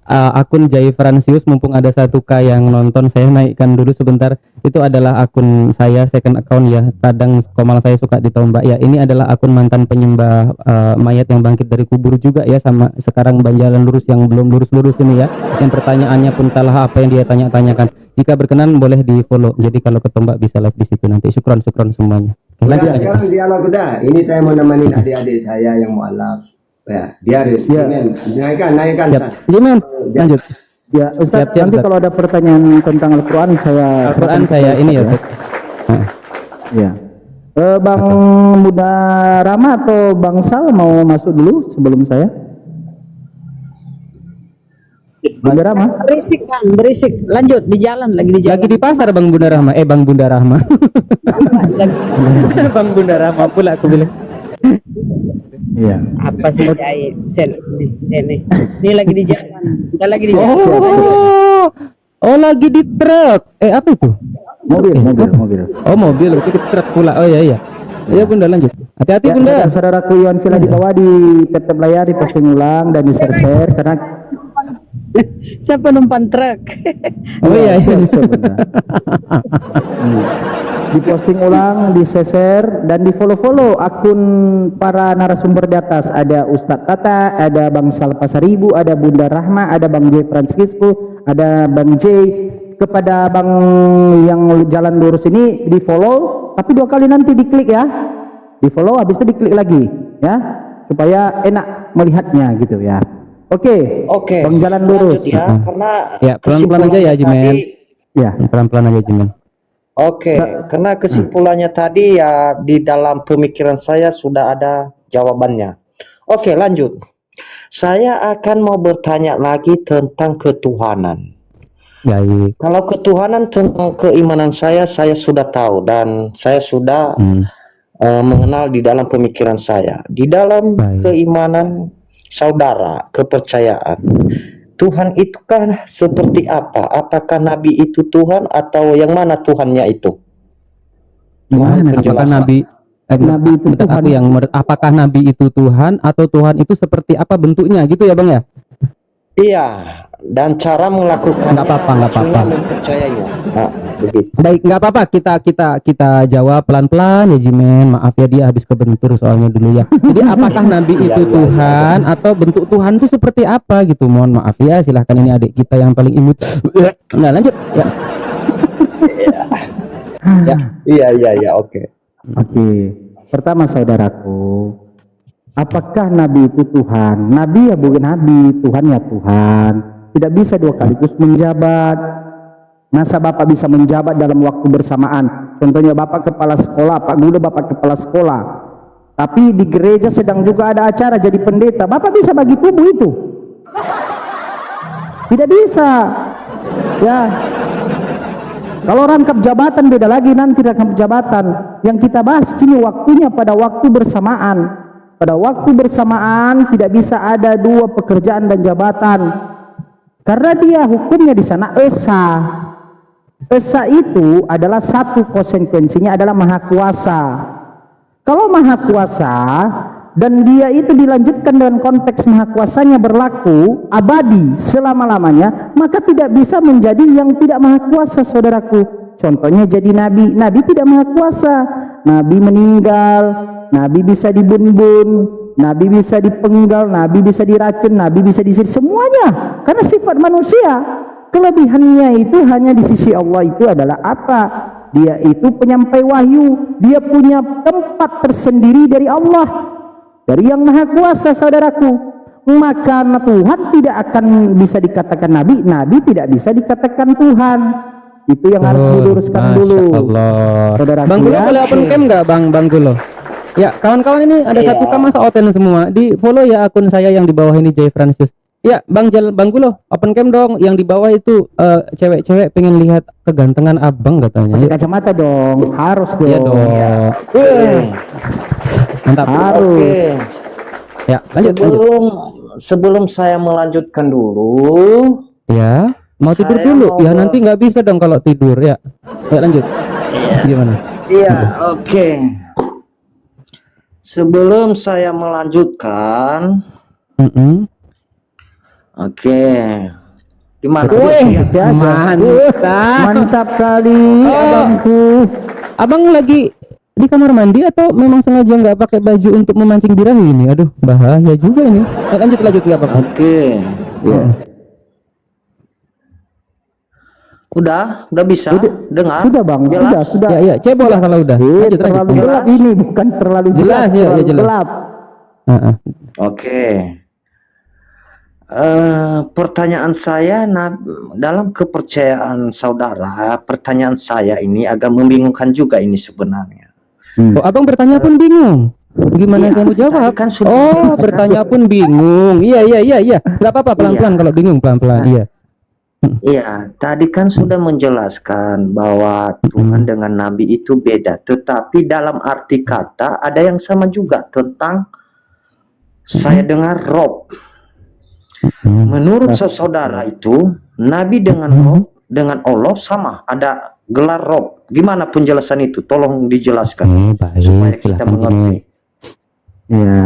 akun Jai Fransius, mumpung ada 1K yang nonton, saya naikkan dulu sebentar. Itu adalah akun saya, second account ya. Kadang komal saya suka ditombak ya. Ini adalah akun mantan penyembah mayat yang bangkit dari kubur juga ya, sama sekarang Bang Jalan Lurus yang belum lurus ini ya. Yang pertanyaannya pun salah apa yang dia tanya-tanyakan. Jika berkenan boleh di follow. Jadi kalau ketombak bisa live di situ nanti. Syukron semuanya. Udah, lanjut, lanjut. sekarang dialog udah. Ini saya mau nemenin adik-adik saya yang mualaf. Ya, biarin. Naikkan. San. Jimen, lanjut. Ya, Ustaz, Siap, nanti Ustaz. kalau ada pertanyaan tentang Al-Quran saya Al-Quran saya ini ya, Ustaz. Ya. Bang Bunda Rama atau Bang Sal mau masuk dulu sebelum saya? Bunda Rama? Berisik kan, berisik. Lanjut di jalan, lagi di jalan. Lagi di pasar Bang Bunda Rahma. Bang Bunda Rahma. Bang Bunda Rahma pula aku bilang. Iya. Apa sih jahit? Sini. Ini lagi di jalan. Saya lagi di jalan. Oh, lagi di truk. Apa itu? Mobil. Oh, mobil. Itu di truk pula. Oh iya. Ya Bunda, lanjut. Hati-hati Ya, Bunda. saudaraku Iwan Villa di bawah tetap layar, posting ulang dan di share karena Saya penumpang truk. Oh iya. Di posting ulang, di share dan di follow akun para narasumber di atas. Ada Ustadz Tata, ada Bang Sal Pasaribu, ada Bunda Rahma, ada Bang J Francisco, ada Bang J. Kepada Bang yang jalan lurus ini di follow, tapi 2 kali nanti diklik ya. Di follow habis itu diklik lagi ya, supaya enak melihatnya gitu ya. Oke. Bang jalan lurus. Lanjut ya, karena Ya, pelan-pelan aja ya, Jimen. tadi, Ya. Pelan-pelan aja Jimen. karena kesimpulannya tadi ya di dalam pemikiran saya sudah ada jawabannya. Oke, lanjut. Saya akan mau bertanya lagi tentang ketuhanan. Baik. Kalau ketuhanan tentang keimanan saya sudah tahu dan saya sudah mengenal di dalam pemikiran saya. Di dalam Baik. keimanan saudara, kepercayaan, Tuhan itu kan seperti apa? Apakah Nabi itu Tuhan atau yang mana Tuhannya itu? Gimana? Apakah Penjelasan. Nabi itu bentar, Tuhan. aku yang apakah Nabi itu Tuhan atau Tuhan itu seperti apa bentuknya gitu ya Bang ya? Iya, dan cara melakukannya Nggak apa-apa, nggak apa-apa. maksudnya mempercayainya. Nah, begitu. Baik, nggak apa-apa, kita jawab pelan-pelan ya Jimen. Maaf ya dia habis kebentur soalnya dulu ya. Jadi apakah Nabi itu Tuhan atau bentuk Tuhan itu seperti apa gitu? Mohon maaf ya, silahkan ini adik kita yang paling imut. Nah lanjut ya. Iya, oke. Oke. Pertama saudaraku, apakah Nabi itu Tuhan? Nabi ya bukan Nabi, Tuhan ya Tuhan. Tidak bisa 2 sekaligus menjabat. Masa Bapak bisa menjabat dalam waktu bersamaan? Contohnya Bapak kepala sekolah, Pak Guru Bapak kepala sekolah. Tapi di gereja sedang juga ada acara jadi pendeta. Bapak bisa bagi tubuh itu? Tidak bisa. Ya. Kalau rangkap jabatan beda lagi nanti rangkap jabatan. Yang kita bahas sini waktunya pada waktu bersamaan. Pada waktu bersamaan tidak bisa ada 2 pekerjaan dan jabatan. Karena dia hukumnya di sana esa. Esa itu adalah satu konsekuensinya adalah maha kuasa. Kalau maha kuasa dan dia itu dilanjutkan dengan konteks maha kuasanya berlaku abadi selama-lamanya, maka tidak bisa menjadi yang tidak maha kuasa saudaraku. Contohnya jadi nabi. Nabi tidak maha kuasa. Nabi meninggal, Nabi bisa dibun-bun, Nabi bisa dipenggal, Nabi bisa diracun, Nabi bisa disihir, semuanya karena sifat manusia. Kelebihannya itu hanya di sisi Allah itu adalah apa? Dia itu penyampai wahyu, dia punya tempat tersendiri dari Allah, dari yang maha kuasa saudaraku. Maka Tuhan tidak akan bisa dikatakan Nabi, Nabi tidak bisa dikatakan Tuhan. Itu yang harus diluruskan dulu. Allah. Saudaraku Bang Gulo ya. boleh open cam nggak Bang Gulo? Ya kawan-kawan ini ada Iya. 1K masa oten semua. Di follow ya akun saya yang di bawah ini J Francis. Ya Bang Gulo open cam dong. Yang di bawah itu cewek-cewek pengen lihat kegantengan abang katanya. Pakai kacamata dong, harus dong. Iya dong. Mantap. Harus. Oke. Ya lanjut. Sebelum saya melanjutkan dulu, Ya mau tidur Saya dulu. mau Ya ke- nanti nggak bisa dong kalau tidur ya. Ya lanjut. Gimana? iya, oke. Sebelum saya melanjutkan, Mm-mm. oke. Gimana? Mantap. Mantap kali abangku. Abang lagi di kamar mandi atau memang sengaja nggak pakai baju untuk memancing birahi ini? Aduh, bahaya juga ini. Lanjut ya Bang. Oke. Ya. Udah bisa dengar? Sudah bang, Jelas? sudah. Ya, cebol lah kalau udah. Lanjut, Terlalu lanjut. gelap ini, bukan terlalu Jelas, jelas, ya, terlalu jelas. gelap. Heeh. Oke. Pertanyaan saya dalam kepercayaan saudara, pertanyaan saya ini agak membingungkan juga ini sebenarnya. Oh, abang bertanya pun bingung. Gimana Iya, kamu jawab? tadi kan sudah Oh, dijelaskan. bertanya pun bingung. Iya. Nggak apa-apa, pelan-pelan kalau bingung, pelan-pelan. Iya. Iya, tadi kan sudah menjelaskan bahwa Tuhan dengan Nabi itu beda, tetapi dalam arti kata ada yang sama juga tentang saya dengar Rob. Menurut saudara itu Nabi dengan Rob dengan Allah sama, ada gelar Rob. Gimana penjelasan itu? Tolong dijelaskan Baik, supaya kita silahkan mengerti. gini. Ya.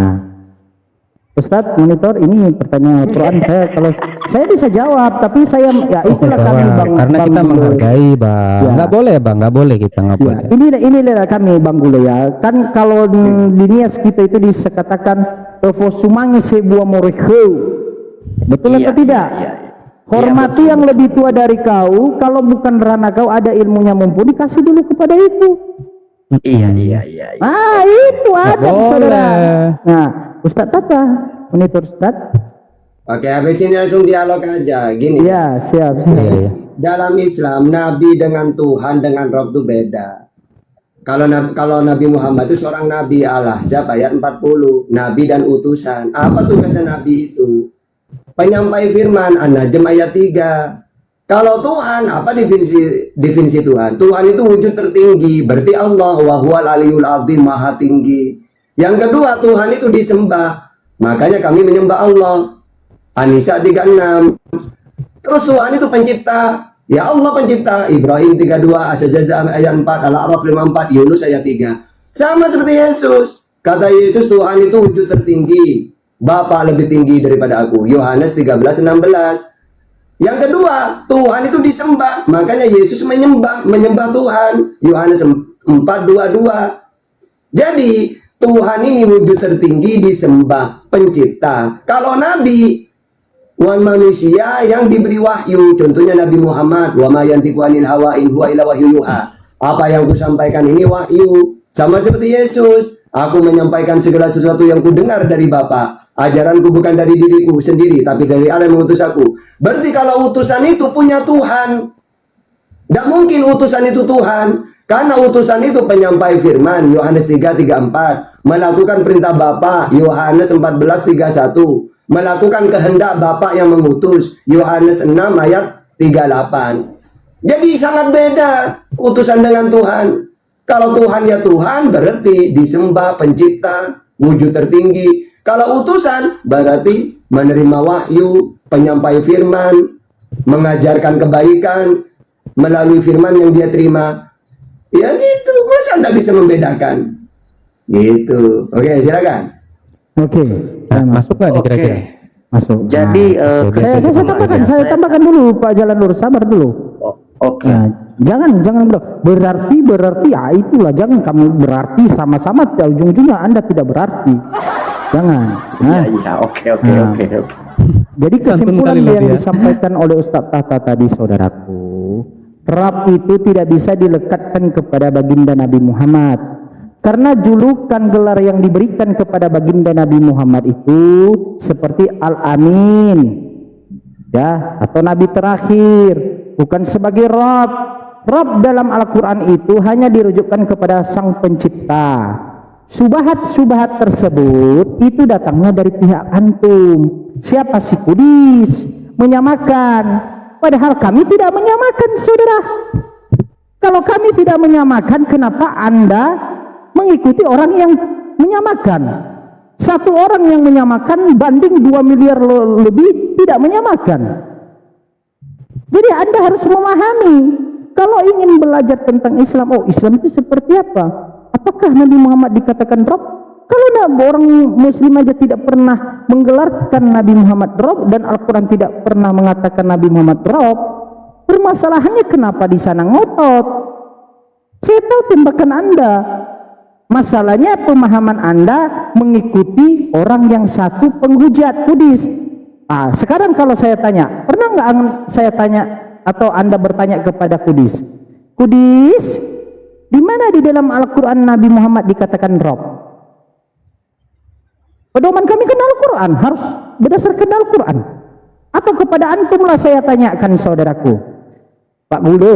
Ustadz monitor ini pertanyaan Quran saya, kalau saya bisa jawab tapi saya ya itulah Oke, kami Bang. bang Karena Bang kita Gule. menghargai, Bang. Ya. Nggak boleh, Bang. Nggak boleh kita, nggak Ya, boleh. inilah kami Bang Gule ya. Kan kalau di Nias kita itu dikatakan sumangi sebuah moreko. Betul Iya, atau tidak? iya. Hormati yang lebih tua dari kau. Kalau bukan karena kau ada ilmunya mumpuni, kasih dulu kepada itu. Iya. Ah, itu ada boleh. saudara. Nah, Ustadz Tata, monitor Ustadz. Oke, habis ini langsung dialog aja. Gini, Ya, siap. Iya. dalam Islam Nabi dengan Tuhan dengan Rob itu beda. Kalau Nabi Muhammad itu seorang Nabi Allah, siapa ayat 40, Nabi dan utusan. Apa tugasnya Nabi itu? Penyampai firman, An-Najm ayat 3. Kalau Tuhan, apa definisi Tuhan? Tuhan itu wujud tertinggi, berarti Allah wa huwal aliyul azim, maha tinggi. Yang kedua, Tuhan itu disembah. Makanya kami menyembah Allah. An-Nisa 36. Terus Tuhan itu pencipta. Ya Allah pencipta. Ibrahim 32, As-Sajdah ayat 4, Al-A'raf 54, Yunus ayat 3. Sama seperti Yesus. Kata Yesus, Tuhan itu wujud tertinggi. Bapa lebih tinggi daripada aku. Yohanes 13:16. Yang kedua, Tuhan itu disembah. Makanya Yesus menyembah Tuhan. Yohanes 4:22. Jadi, Tuhan ini wujud tertinggi disembah, pencipta. Kalau Nabi, manusia yang diberi wahyu. Contohnya Nabi Muhammad, wa ma yantiqu anil hawa in huwa illa wahyu yuha. Apa yang kusampaikan ini wahyu. Sama seperti Yesus, aku menyampaikan segala sesuatu yang kudengar dari Bapa. Ajaranku bukan dari diriku sendiri, tapi dari Allah yang mengutus aku. Berarti kalau utusan itu punya Tuhan. Tidak mungkin utusan itu Tuhan. Karena utusan itu penyampai firman, Yohanes 3:34. Melakukan perintah Bapa, Yohanes 14:31. Melakukan kehendak Bapa yang mengutus, Yohanes 6 ayat 38. Jadi sangat beda utusan dengan Tuhan. Kalau Tuhan ya Tuhan, berarti disembah, pencipta, wujud tertinggi. Kalau utusan berarti menerima wahyu, penyampai firman, mengajarkan kebaikan melalui firman yang dia terima. Ya gitu, masa Anda bisa membedakan? Gitu. Oke, silakan. Oke. Masuk nggak nih Oke. kira-kira? Masuk. Jadi Saya tambahkan dulu Pak Jalan Lurus, sabar dulu. Oke. Nah, jangan berarti ya itulah, jangan kamu berarti sama-sama ujung-ujungnya Anda tidak berarti. Jangan. Nah, Iya, oke. jadi Santun kesimpulan kali loh yang dia. disampaikan oleh Ustadz Tata tadi, saudaraku, Rab itu tidak bisa dilekatkan kepada baginda Nabi Muhammad. Karena julukan gelar yang diberikan kepada baginda Nabi Muhammad itu seperti Al-Amin, ya, atau Nabi terakhir, bukan sebagai Rab. Rab dalam Al-Quran itu hanya dirujukkan kepada Sang Pencipta. Subahat-subahat tersebut itu datangnya dari pihak antum. Siapa si kudis menyamakan, padahal kami tidak menyamakan, saudara. Kalau kami tidak menyamakan, kenapa Anda mengikuti orang yang menyamakan? Satu orang yang menyamakan banding 2 miliar lebih tidak menyamakan. Jadi Anda harus memahami, kalau ingin belajar tentang Islam, oh Islam itu seperti apa? Apakah Nabi Muhammad dikatakan Rob? Kalau orang Muslim aja tidak pernah menggelarkan Nabi Muhammad Rob, dan Al-Quran tidak pernah mengatakan Nabi Muhammad Rob, permasalahannya kenapa di sana ngotot? Saya tahu tembakan Anda. Masalahnya pemahaman Anda mengikuti orang yang satu penghujat kudis. Sekarang kalau saya tanya, pernah nggak saya tanya atau Anda bertanya kepada Kudis, Kudis, di mana di dalam Al-Quran Nabi Muhammad dikatakan Rob? Pedoman kami kan Al-Quran, harus berdasarkan Al-Quran. Atau kepada antumlah saya tanyakan saudaraku, Pak Gude,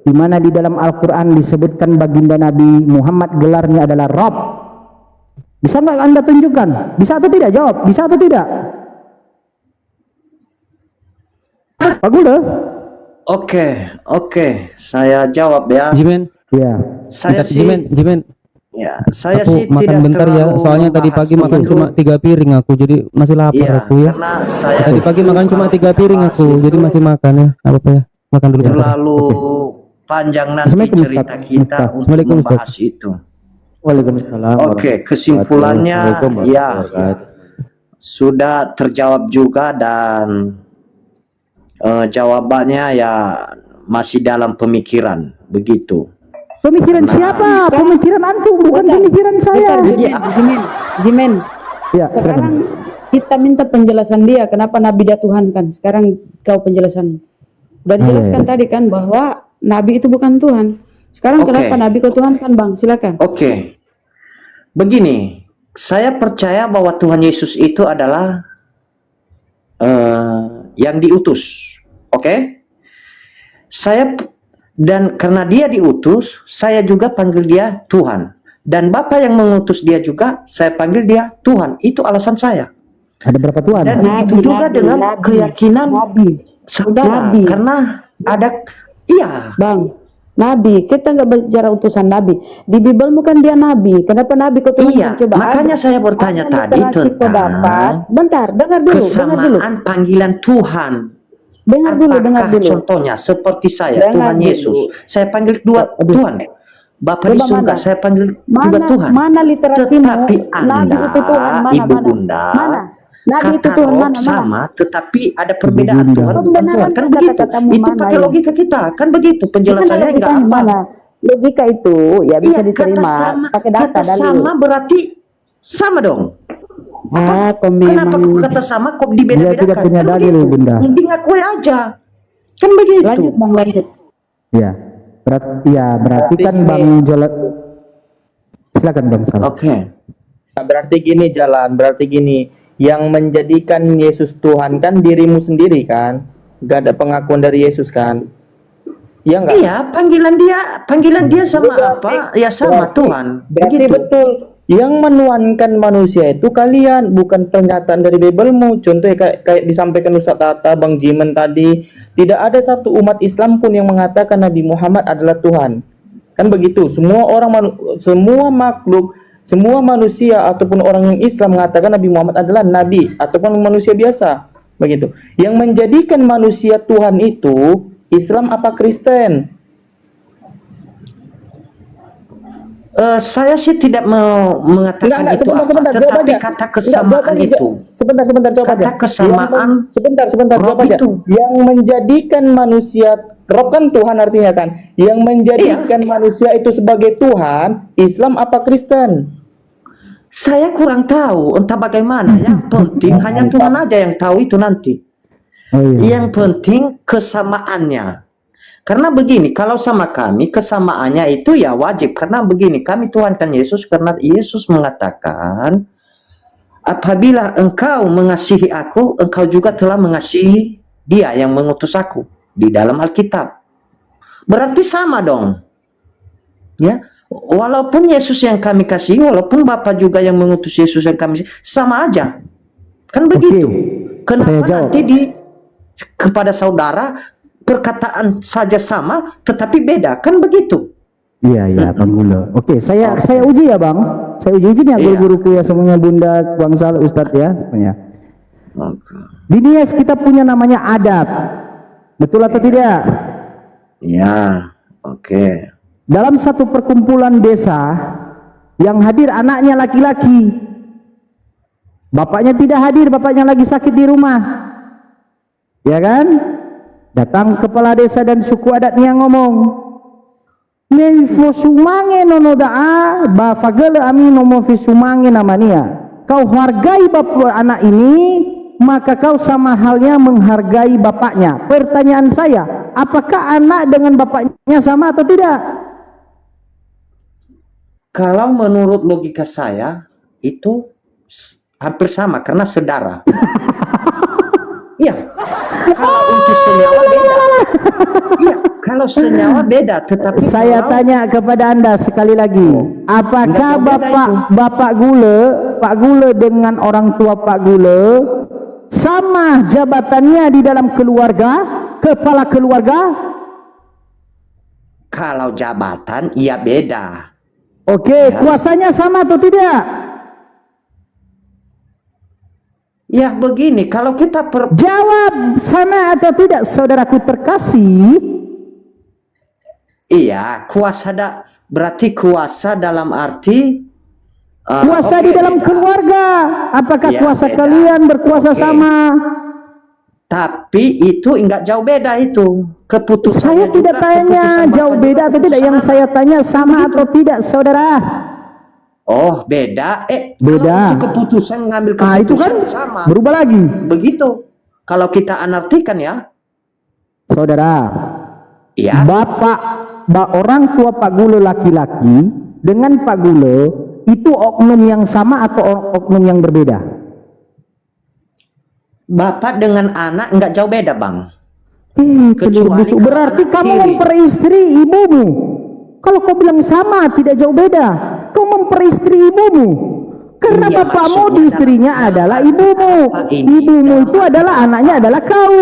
di mana di dalam Al-Quran disebutkan baginda Nabi Muhammad gelarnya adalah Rob? Bisa nggak Anda tunjukkan? Bisa atau tidak? Jawab, bisa atau tidak? Pak Gude? Oke, saya jawab ya. Jimen, Ya. Saya sih, Jimen, ya, saya aku sih makan tidak bentar ya, terlalu soalnya tadi membahas pagi makan itu. cuma 3 piring aku, jadi masih lapar Iya, aku ya. karena saya Tadi pagi makan cuma 3 piring aku, bahas jadi itu masih makan ya. Apa apa ya? Makan dulu bentar. terlalu panjang nanti Assalamualaikum, cerita Ustaz. kita Ustaz. untuk Assalamualaikum, Ustaz. membahas itu. Waalaikumsalam. Oke, kesimpulannya ya sudah terjawab juga dan jawabannya ya masih dalam pemikiran begitu. Pemikiran siapa? Pemikiran antum, bukan pemikiran saya. Jimen, Ya, sekarang silakan. kita minta penjelasan dia kenapa Nabi dia Tuhan kan. Sekarang kau penjelasan. Udah dijelaskan tadi kan bahwa Nabi itu bukan Tuhan. Sekarang Oke. kenapa Nabi kau Tuhan kan, Bang? Silakan. Oke, begini, saya percaya bahwa Tuhan Yesus itu adalah yang diutus. Oke, dan karena dia diutus, saya juga panggil dia Tuhan. Dan Bapa yang mengutus dia juga, saya panggil dia Tuhan. Itu alasan saya. Ada berapa Tuhan? Dan begitu juga dengan keyakinan saudara, Nabi. karena ada, iya, Bang, Nabi, kita nggak bicara utusan Nabi. Di Bibelmu kan dia Nabi. Kenapa Nabi kau Tuhan? iya. Coba Makanya ada- saya bertanya ada tadi literasi kau dapat. tentang Bentar, dengar dulu. kesamaan panggilan Tuhan. Dengar dulu, dengar Apakah dulu. contohnya seperti saya, Dengar Tuhan dulu. Yesus, saya panggil Tuhan. Bapa di Coba surga, mana? saya panggil juga Tuhan. Mana literasimu? Tetapi Nabi Anda, itu Tuhan, mana, Ibu mana? Bunda, Mana? Nabi itu kata Tuhan, Rob mana, mana? sama, tetapi ada perbedaan Bunda. Tuhan bukan Pembenaran Tuhan. Kan kata-katamu begitu. Itu mana pakai ya? logika kita, kan begitu. Penjelasannya Bukan enggak logikanya apa. mana? Logika itu ya bisa Iya, diterima pakai data kata dalil. sama berarti sama dong. Ah, kau Kenapa memang. kok kata sama kok Dia tidak dibeda-bedakan? punya Kan dalil, begitu. Bunda. Mending akui aja. Kan begitu. Lanjut Bang, lanjut. Ya. Berarti kan ini- Bang Jolat. Silakan Bang Sal. Oke. Nah, berarti gini, yang menjadikan Yesus Tuhan kan dirimu sendiri kan, gak ada pengakuan dari Yesus kan, iya enggak? Iya, panggilan dia sama apa? Ya sama Tuhan. Berarti Begitu. betul, yang menuankan manusia itu kalian, bukan pernyataan dari Bibelmu. Contohnya kayak disampaikan Ustaz Tata, Bang Jimen tadi, tidak ada satu umat Islam pun yang mengatakan Nabi Muhammad adalah Tuhan. Kan begitu, semua makhluk, semua manusia ataupun orang yang Islam mengatakan Nabi Muhammad adalah nabi ataupun manusia biasa. Begitu. Yang menjadikan manusia Tuhan itu Islam apa Kristen? Saya sih tidak mau mengatakan itu apa, jawab tetapi aja. kata Enggak, kesamaan jawab aja. itu. Sebentar, jawab Kata aja. kesamaan Sebentar, jawab Rob aja. itu. Yang menjadikan manusia, Rob kan Tuhan artinya kan. Yang menjadikan manusia itu sebagai Tuhan, Islam apa Kristen? Saya kurang tahu entah bagaimana. Yang penting hanya Tuhan aja yang tahu itu nanti. Oh, iya. Yang penting kesamaannya. Karena begini, kalau sama kami kesamaannya itu ya wajib. Karena begini, kami tuhankan Yesus karena Yesus mengatakan, apabila engkau mengasihi aku, engkau juga telah mengasihi dia yang mengutus aku di dalam Alkitab. Berarti sama dong. Ya, walaupun Yesus yang kami kasih, walaupun Bapa juga yang mengutus Yesus yang kami kasih, sama aja. Kan begitu. Saya Kenapa jawab. nanti kepada saudara perkataan saja sama tetapi beda, kan begitu? Iya, Bang Gula. Oke, saya uji ya Bang. Saya uji izin ya Iya. guru-guruku ya semuanya, Bunda, Bang Sal, Ustadz ya semuanya. Di Nias kita punya namanya adat. Betul atau tidak? Ya, oke. Dalam satu perkumpulan desa yang hadir anaknya laki-laki, bapaknya tidak hadir, bapaknya lagi sakit di rumah, ya kan? Datang kepala desa dan suku adatnya ngomong, "Nefo sumange nono daa, ba fagele ami nomo fi sumange namanya." Kau hargai bapak anak ini, maka kau sama halnya menghargai bapaknya. Pertanyaan saya, apakah anak dengan bapaknya sama atau tidak? Kalau menurut logika saya itu hampir sama karena saudara. Iya. Kalau untuk senyawa beda. Iya, kalau senyawa beda, tetapi Saya kalau tanya kepada Anda sekali lagi, apakah enggak beda Pak Gule dengan orang tua Pak Gule sama jabatannya di dalam keluarga, kepala keluarga? kalau jabatan iya beda. Oke, kuasanya sama atau tidak? Ya begini, kalau kita Jawab sama atau tidak, saudaraku terkasih. iya, berarti kuasa dalam arti Kuasa di oke, dalam beda. keluarga. Apakah Iya, kuasa beda. kalian berkuasa Oke. sama? Tapi itu enggak jauh beda itu. Keputusan Saya tidak tanya jauh beda atau tidak. Yang saya tanya sama atau tidak, saudara. Oh, beda. Beda. Kalau itu keputusan ngambil Nah, keputusan itu kan sama. berubah lagi. Begitu. Kalau kita anartikan ya. Saudara, Iya. orang tua Pak Gule laki-laki dengan Pak Gule itu oknum yang sama atau oknum yang berbeda? Bapak dengan anak enggak jauh beda, Bang. Telur Kecuali busuk. kalau Berarti anak kamu kiri. memperistri ibumu. Kalau kau bilang sama, tidak jauh beda. Kau memperistri ibumu. Karena Iya, bapakmu maksudnya di istrinya dalam adalah arti ibumu. apa ini? Ibumu Dalam itu adalah anaknya adalah kau.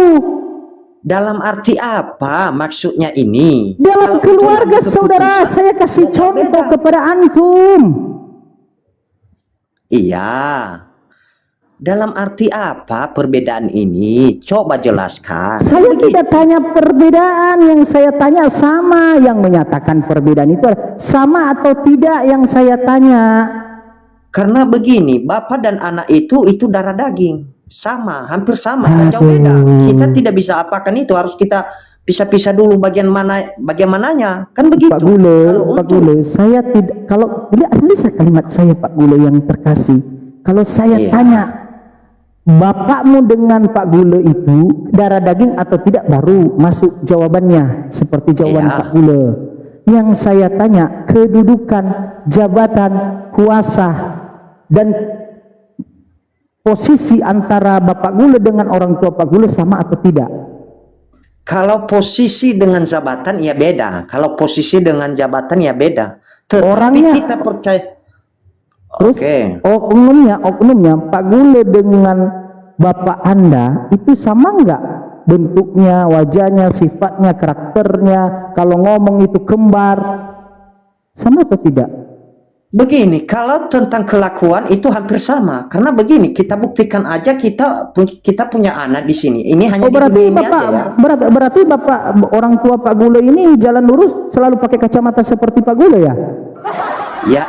Dalam arti apa maksudnya ini? Dalam Kalau keluarga itu saudara, keputusan, saya kasih ya jauh contoh beda. kepada antum. Iya. Dalam arti apa perbedaan ini? Coba jelaskan. Saya tidak tanya perbedaan, yang saya tanya sama. Yang menyatakan perbedaan itu adalah sama atau tidak yang saya tanya. Karena begini, bapak dan anak itu darah daging. Sama, hampir sama, nggak jauh beda. Kita tidak bisa apakan itu, harus kita pisah-pisah dulu bagaimananya. Kan begitu. Pak Gule, Kalau Pak untuk- Gule, saya tidak, kalau bisa kalimat saya Pak Gule yang terkasih. Kalau saya Iya. tanya, bapakmu dengan Pak Gule itu darah daging atau tidak, baru masuk jawabannya seperti jawaban Iya. Pak Gule. Yang saya tanya, kedudukan, jabatan, kuasa, dan posisi antara Bapak Gule dengan orang tua Pak Gule sama atau tidak? Kalau posisi dengan jabatan ya beda. Kalau posisi dengan jabatan ya beda. Tetapi Orangnya- kita percaya. Terus Oke. oknumnya Pak Gule dengan Bapak Anda itu sama enggak? Bentuknya, wajahnya, sifatnya, karakternya, kalau ngomong itu kembar, sama atau tidak? Begini, kalau tentang kelakuan itu hampir sama. Karena begini, kita buktikan aja kita punya anak di sini. Ini hanya Oh, berarti di dunia Bapak, aja ya. berarti Bapak orang tua Pak Gule ini jalan lurus selalu pakai kacamata seperti Pak Gule ya? Ya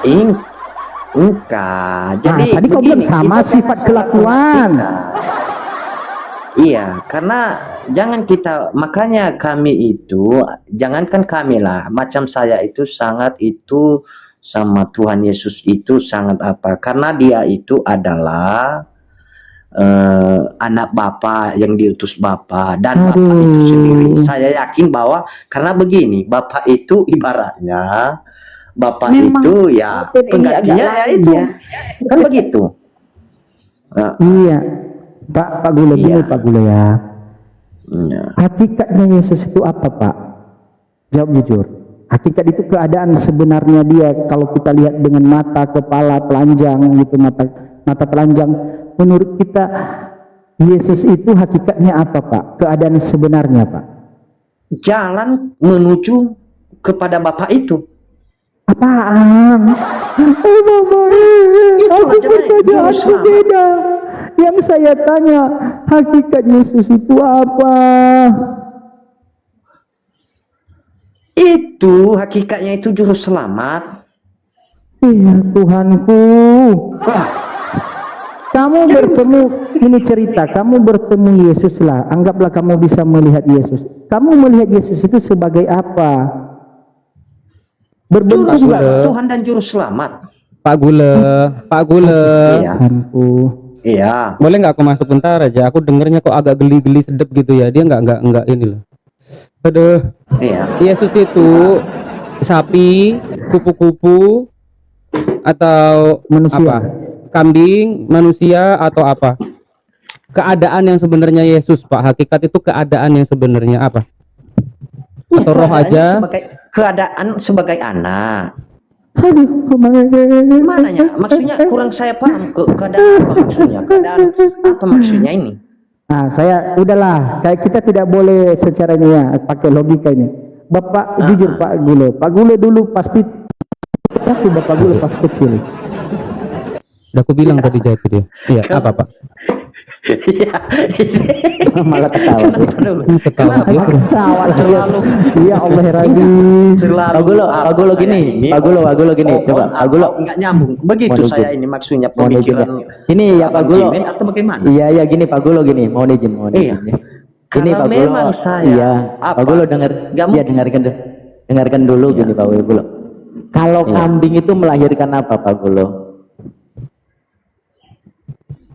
enggak. Jadi Tadi kau bilang begini, sama kita sifat kan kelakuan. Iya, karena jangan kita, makanya kami itu, jangankan kami lah, macam saya itu sangat itu sama Tuhan Yesus itu sangat apa? Karena dia itu adalah anak Bapa yang diutus Bapa dan Bapa itu sendiri. Saya yakin bahwa karena begini, Bapa itu ibaratnya Bapa Memang itu ya mungkin ini penggantinya agak ya lain itu. ya. Kan begitu. Nah, Iya, Pak Gule, Iya. gini Pak Gule ya. ya. Hakikatnya Yesus itu apa, Pak? Jawab jujur. Hakikat itu keadaan sebenarnya dia. Kalau kita lihat dengan mata, kepala, telanjang gitu, mata telanjang. Menurut kita Yesus itu hakikatnya apa, Pak? Keadaan sebenarnya, Pak? Jalan menuju kepada Bapa itu. Apaan? Oh, Bapak, aku aja, Juru pertanyaanku Selamat. beda. Yang saya tanya, hakikat Yesus itu apa? Itu hakikatnya itu juru selamat. Iya, Tuhanku. Kamu bertemu, ini cerita, kamu bertemu Yesus lah. Anggaplah kamu bisa melihat Yesus. Kamu melihat Yesus itu sebagai apa? Juru Berbentuk selamat, Gule. Tuhan dan juru selamat. Pak Gule, Pak Gule. Iya. Tuhanku. Iya. Boleh nggak aku masuk bentar aja? Aku dengernya kok agak geli-geli sedep gitu ya. Dia nggak ini loh. Aduh. Iya. Yesus itu sapi, kupu-kupu, atau Manusia. apa? Kambing, manusia, atau apa? Keadaan yang sebenarnya Yesus, Pak. Hakikat itu keadaan yang sebenarnya apa? Atau roh Keadaannya aja? keadaan sebagai anak. Aduh, Mananya? Maksudnya kurang saya paham keadaan apa maksudnya? Keadaan apa maksudnya ini? Nah, saya udahlah, kayak kita tidak boleh secara ini ya, pakai logika ini. Bapak jujur Pak Gulo dulu pasti aku Bapak Gulo pas kecil. Udah aku bilang tadi jawab dia. Iya, apa Pak? Iya. Malah ketawa. Ketawa dia terus. Ketawa terlalu. Iya Allah Rabi. Pak Gulo gini, Pak Gulo gini, coba Pak Gulo. Enggak nyambung. Begitu Mohon saya izin. ini maksudnya Mohon izin ya. pemikiran. Ini ya Pak Gulo. Jimin atau bagaimana? Iya gini Pak Gulo gini, mohon izin. Iya. Ini Kalau Pak Gulo. memang saya Iya. apa? Pak Gulo dengar. Nggak Iya dengarkan dulu gini Pak Gulo. Kalau Iya. kambing itu melahirkan apa Pak Gulo?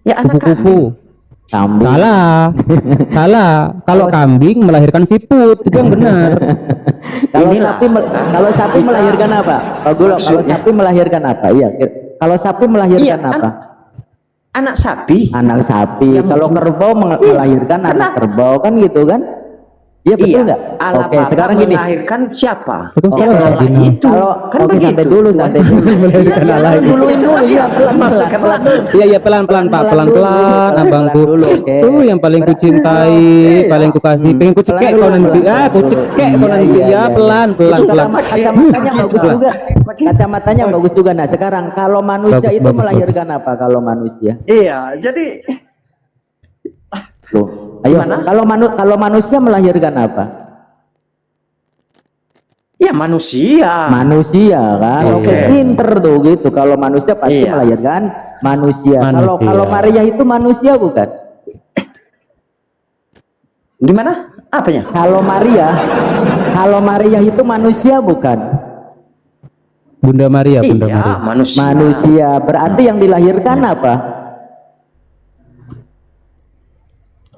Ya anak kambing. Kupu-kupu. Kambing. Salah. Kalau kambing melahirkan siput, itu yang benar. Kalau Inilah. kalau sapi Kita- melahirkan apa? Pak Gulo, kalau Maksudnya? sapi melahirkan apa? Iya. Kalau sapi melahirkan Iya, apa? Anak sapi. Anak sapi. Ya, Kalau mungkin. kerbau melahirkan anak Kenapa? kerbau kan gitu kan? Iya betul nggak? Ala Oke, Bapak sekarang gini. melahirkan siapa? Itu Ya, salah, Allah Dina. itu. Kalau Kan oke, begitu. santai dulu. Melahirkan Iya, lagi. duluin dulu ya, pelan Masukkan lagi. Iya pelan-pelan Pak, pelan-pelan abangku. dulu, oke. Tuh yang paling ku cintai, paling ku kasih. Pengen ku cekek kau nanti. Ah, ku cekek kau nanti. Ya pelan-pelan. Kacamatanya bagus juga. Kacamatanya bagus juga. Nah, sekarang kalau manusia Bagus, itu bagus, melahirkan apa kalau manusia? Iya, jadi Loh, ayo. Gimana? Kalau manusia melahirkan apa? ya manusia. Manusia kan. Iya. Oke, pinter tuh gitu. Kalau manusia pasti Iya. melahirkan manusia. Kalau Manusia. kalau Maria itu manusia bukan? Gimana? Apanya? Kalau Maria itu manusia bukan? Bunda Maria, Bunda Iya, Maria. manusia. Manusia. Berarti yang dilahirkan apa?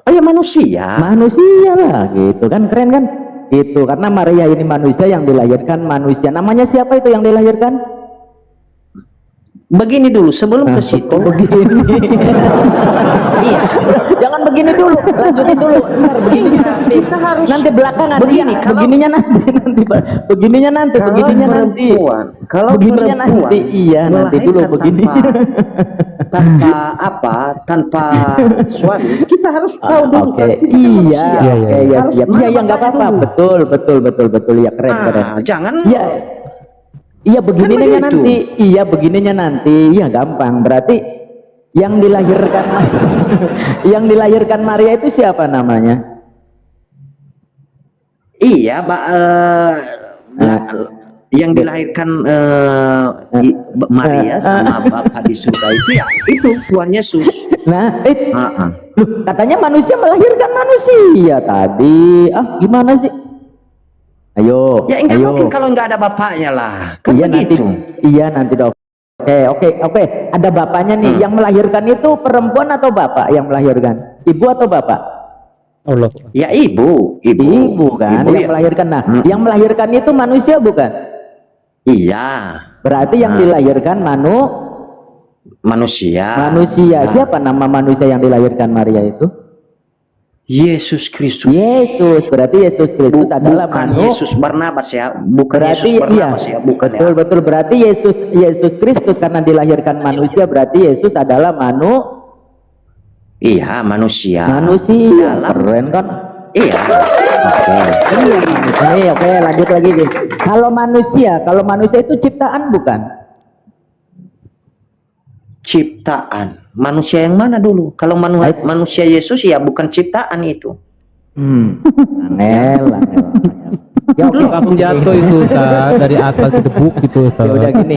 Oh ya manusia. Manusia lah gitu kan, keren kan? Itu karena Maria ini manusia yang dilahirkan manusia. Namanya siapa itu yang dilahirkan? Begini dulu sebelum ke situ. Begini. Iya. Jangan begini dulu, lanjutin dulu. Ntar begininya Kita harus nanti belakangan. begini, Iya, kalau- begininya nanti begininya nanti Kalau begininya nanti. perempuan, kalau Begininya perempuan nanti, iya, nanti dulu melahirkan begini. tanpa suami, kita harus tahu dulu. Oke, kan kita iya, manusia. oke, ya Harus siap. Iya, iya, nggak mana apa-apa. dulu. Betul, ya keren. Jangan. Iya, iya begininya begitu. nanti, iya begininya nanti, iya gampang. Berarti yang dilahirkan, yang dilahirkan Maria itu siapa namanya? Iya, yang dilahirkan Maria sama Bapa di surga itu ya itu Tuhan Yesus. Nah, Loh, katanya manusia melahirkan manusia tadi. Ah, gimana sih? Ayo, ya enggak ayo. mungkin kalau enggak ada bapaknya lah. Kan Iya begitu. nanti dok. Oke. Ada bapaknya nih. Yang melahirkan itu perempuan atau bapak yang melahirkan? Ibu atau bapak? Allah. Ya ibu Kan Ibu, yang ya. melahirkan. Nah, yang melahirkan itu manusia bukan? Iya, Berarti yang dilahirkan manusia. manusia. Siapa nama manusia yang dilahirkan Maria itu? Yesus Kristus. Yesus. Berarti Yesus Kristus adalah Bukan manu. Yesus Barnabas ya, bukan Berarti Yesus Barnabas ya, bukan betul, ya. betul. Berarti Yesus Kristus karena dilahirkan manusia, berarti Yesus adalah Iya, manusia. manusia. Dalam- Keren kan? Iya. Oke. Iya manusia. Nih, oke, lanjut lagi nih. Kalau manusia itu ciptaan bukan? Ciptaan. Manusia yang mana dulu? Kalau manusia Yesus ya bukan ciptaan itu. Angel. Ya oke, Langsung jatuh itu Ustaz, dari atas debuk gitu Ustaz. ya udah gini.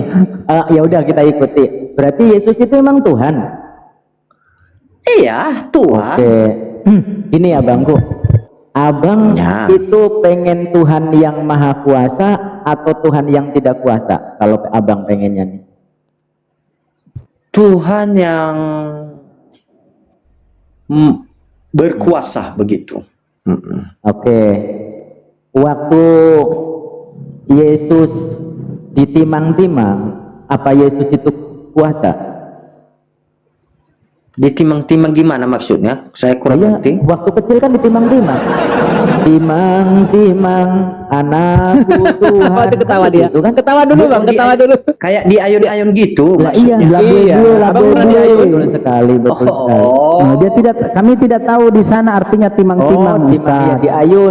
Ya udah kita ikuti. Berarti Yesus itu emang Tuhan. Iya, Tuhan. Oke. Ini abangku. Abang Ya. itu pengen Tuhan yang maha kuasa atau Tuhan yang tidak kuasa? Kalau abang pengennya nih. Tuhan yang berkuasa begitu. Oke. Waktu Yesus ditimang-timang, apa Yesus itu kuasa? Ditimang-timang gimana maksudnya? Saya kurang Iya, ngerti. waktu kecil kan ditimang-timang. Timang-timang anakku Tuhan. Apa itu ketawa dia? Itu kan Ketawa dulu bang, ketawa dulu. Kayak diayun-ayun gitu. Lah iya, Iya, abang pernah diayun. betul sekali, betul sekali. Nah, dia tidak, kami tidak tahu di sana artinya timang-timang, Oh, timang, ya, Ustaz.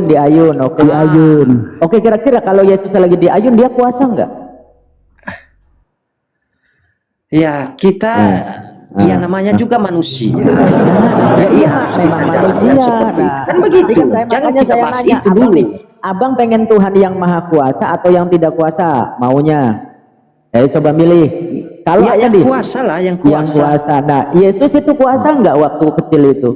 diayun, oke. Diayun. Oke, kira-kira kalau Yesus lagi diayun, dia kuasa nggak? Ya, kita ya namanya juga manusia. Ya, iya, harus memang kita manusia. jalankan seperti itu. Kan begitu. Makanya Jangan kita saya bahas nanya, itu abang dulu. nih, abang pengen Tuhan yang maha kuasa atau yang tidak kuasa? Maunya? Coba milih. Kalau Ya, apa yang nih? kuasa lah, yang Yang kuasa. kuasa. Nah, Yesus itu kuasa nggak waktu kecil itu?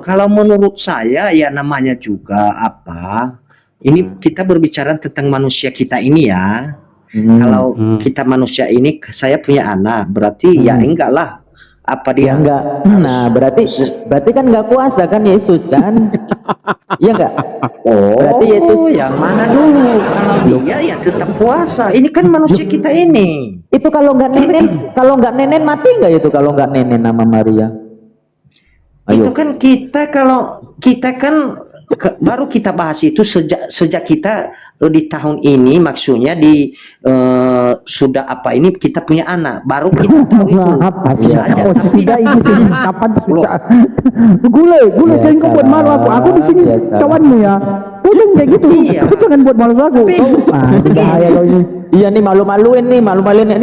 Kalau menurut saya ya namanya juga apa? Ini kita berbicara tentang manusia kita ini ya. Kalau kita manusia ini, saya punya anak, berarti ya enggak lah. Apa dia? Ya enggak. Nah, berarti kan nggak kuasa kan Yesus kan? Iya enggak? Oh, Berarti Yesus yang mana dulu? Kalau dia ya tetap puasa. Ini kan manusia kita ini. itu kalau nggak nenen mati nggak itu kalau nggak nenen nama Maria? Itu Ayo. kan kalau kita kan baru kita bahas itu sejak kita di tahun ini, maksudnya sudah apa ini kita punya anak, baru kita tahu itu. Apa sih? Bisa aja. Oh, sudah ini sih kapan sudah? Gule Biasa jangan kau buat malu aku. Aku di sini biasa. kawanmu ya. Kau jangan kayak gitu. Iya. Kau jangan buat malu aku. Kau bahaya kau ini. Iya nih malu-maluin nih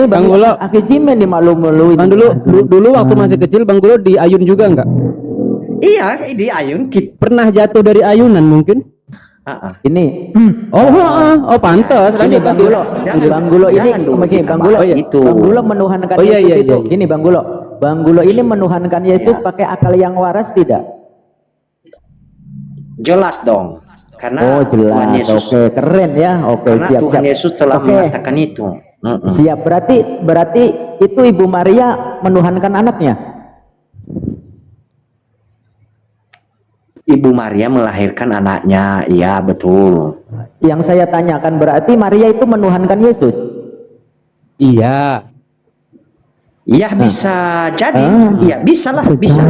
Bang Gulo. Aki Jimen nih malu-maluin. Bang dulu waktu masih kecil Bang Gulo diayun juga enggak? Iya, ini Ayun kita. Pernah jatuh dari ayunan mungkin? Ini Oh pantas. ini Lanjut Bang Gulo. Jangan- Bang Gulo ini jangan dulu begini, kita Bang Gulo bahas itu. Bang Gulo menuhankan Oh, iya, Yesus iya, itu. iya. Gini Bang Gulo. Bang Gulo ini menuhankan Yesus pakai akal yang waras tidak? Jelas dong. Karena Oh Tuhan jelas, Yesus, oke keren ya, oke karena siap Tuhan siap. Yesus telah Oke, mengatakan itu. siap berarti itu Ibu Maria menuhankan anaknya. Ibu Maria melahirkan anaknya, iya betul. Yang saya tanyakan berarti Maria itu menuhankan Yesus. Iya. Iya bisa jadi, iya bisa lah, bisa.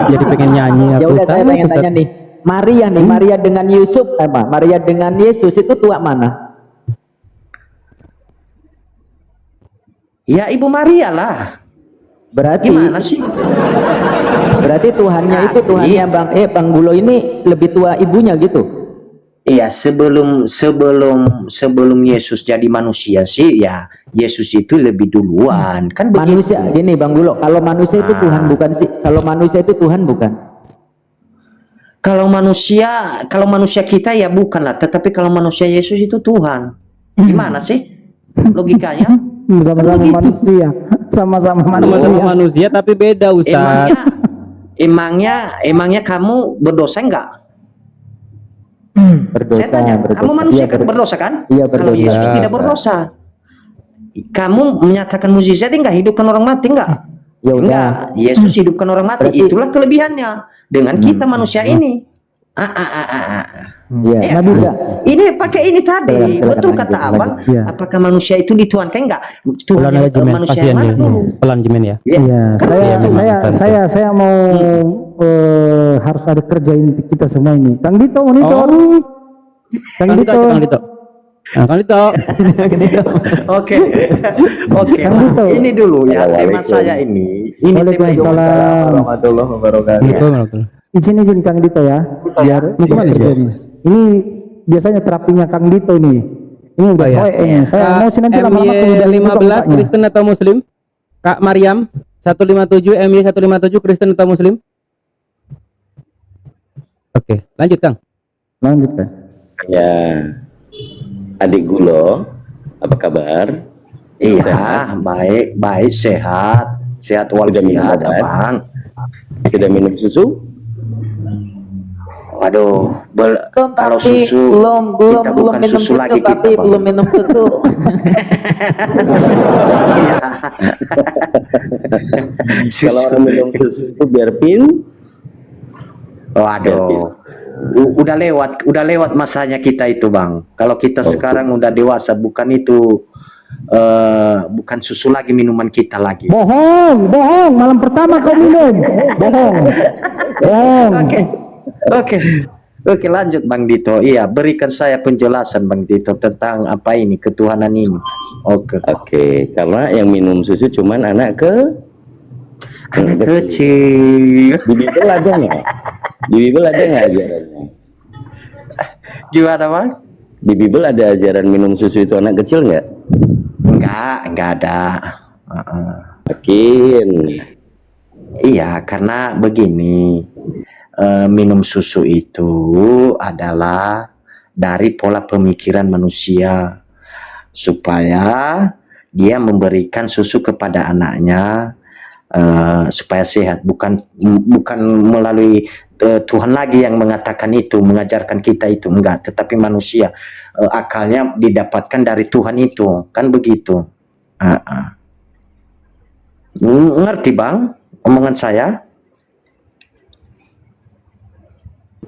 Jadi pengen nyanyi Ya aku. udah saya pengen Ustaz. tanya nih, Maria nih, Maria dengan Yusuf, Maria dengan Yesus itu tua mana? Ya Ibu Maria lah. Berarti Gimana sih? berarti Tuhannya itu Tuhannya Bang Gulo ini lebih tua ibunya gitu. Iya, sebelum Yesus jadi manusia sih, ya Yesus itu lebih duluan, kan begitu. Manusia gini Bang Gulo, kalau manusia itu Tuhan bukan sih? Kalau manusia itu Tuhan bukan? Kalau manusia kita ya bukan lah, tetapi kalau manusia Yesus itu Tuhan. Gimana sih logikanya? Sama-sama manusia. Sama-sama Sama-sama manusia. manusia tapi beda Ustaz. Emangnya kamu berdosa enggak? Berdosa, Saya tanya, kamu manusia kan berdosa kan? Iya, Kalau berdosa. Yesus tidak berdosa. Kamu menyatakan mukjizat enggak, hidupkan orang mati enggak? Ya udah. Enggak, Yesus hidupkan orang mati. Berarti- Itulah kelebihannya dengan kita manusia ini. Iya. Ya, Nabi udah. ini pakai ini tadi, Silakan, betul lanjut, kata lanjut. abang. Iya. Apakah manusia itu dituhankan enggak? Tuhan Pelan aja Jimen, manusia kasihan yang mana dia. dulu? Pelan Jimen ya. Ya. Iya, Iya, memang. saya mau harus ada kerjain kita semua ini. Kang Dito, monitor. Kang Kang Dito, Dito. Kang Dito. Nah, Kang Dito. Oke, oke. Kang Dito. Ini dulu ya tema saya ini. Ini tema Waalaikumsalam. Warahmatullahi wabarakatuh. Betul, betul. Izin Kang Dito ya. Biar Mau kemana dia? ini biasanya terapinya Kang Dito nih. Ini udah iya. soe ini. Saya mau sih nanti lama-lama MY tuh dari 15 Kristen atau Muslim? Kak Mariam 157 MY 157 Kristen atau Muslim? Oke, lanjut Kang. Lanjut Kang. Ya, adik Gulo, apa kabar? Iya, Sehat? baik, sehat walafiat, minum obat? abang. Tidak minum susu? Waduh, kalau Tapi susu belum kita bukan minum susu susu, lagi tapi kita, Bang. belum minum susu. Kalau orang minum susu itu biar pin. Waduh, udah lewat masanya kita itu, Bang. Kalau kita sekarang udah dewasa, bukan itu, bukan susu lagi minuman kita lagi. Bohong, malam pertama kau minum. Bohong. Oke, lanjut Bang Dito. Iya, berikan saya penjelasan Bang Dito tentang apa ini, ketuhanan ini. Oke. Karena yang minum susu cuman anak Kecil. Di Bible ada nggak? Di Bible ada nggak ajarannya? Gimana Bang? Di Bible ada ajaran minum susu itu anak kecil nggak? Enggak ada. Yakin? Iya, karena begini, minum susu itu adalah dari pola pemikiran manusia supaya dia memberikan susu kepada anaknya supaya sehat, bukan melalui Tuhan lagi yang mengatakan itu, mengajarkan kita itu, enggak, tetapi manusia akalnya didapatkan dari Tuhan itu, kan begitu. Ngerti Bang omongan saya?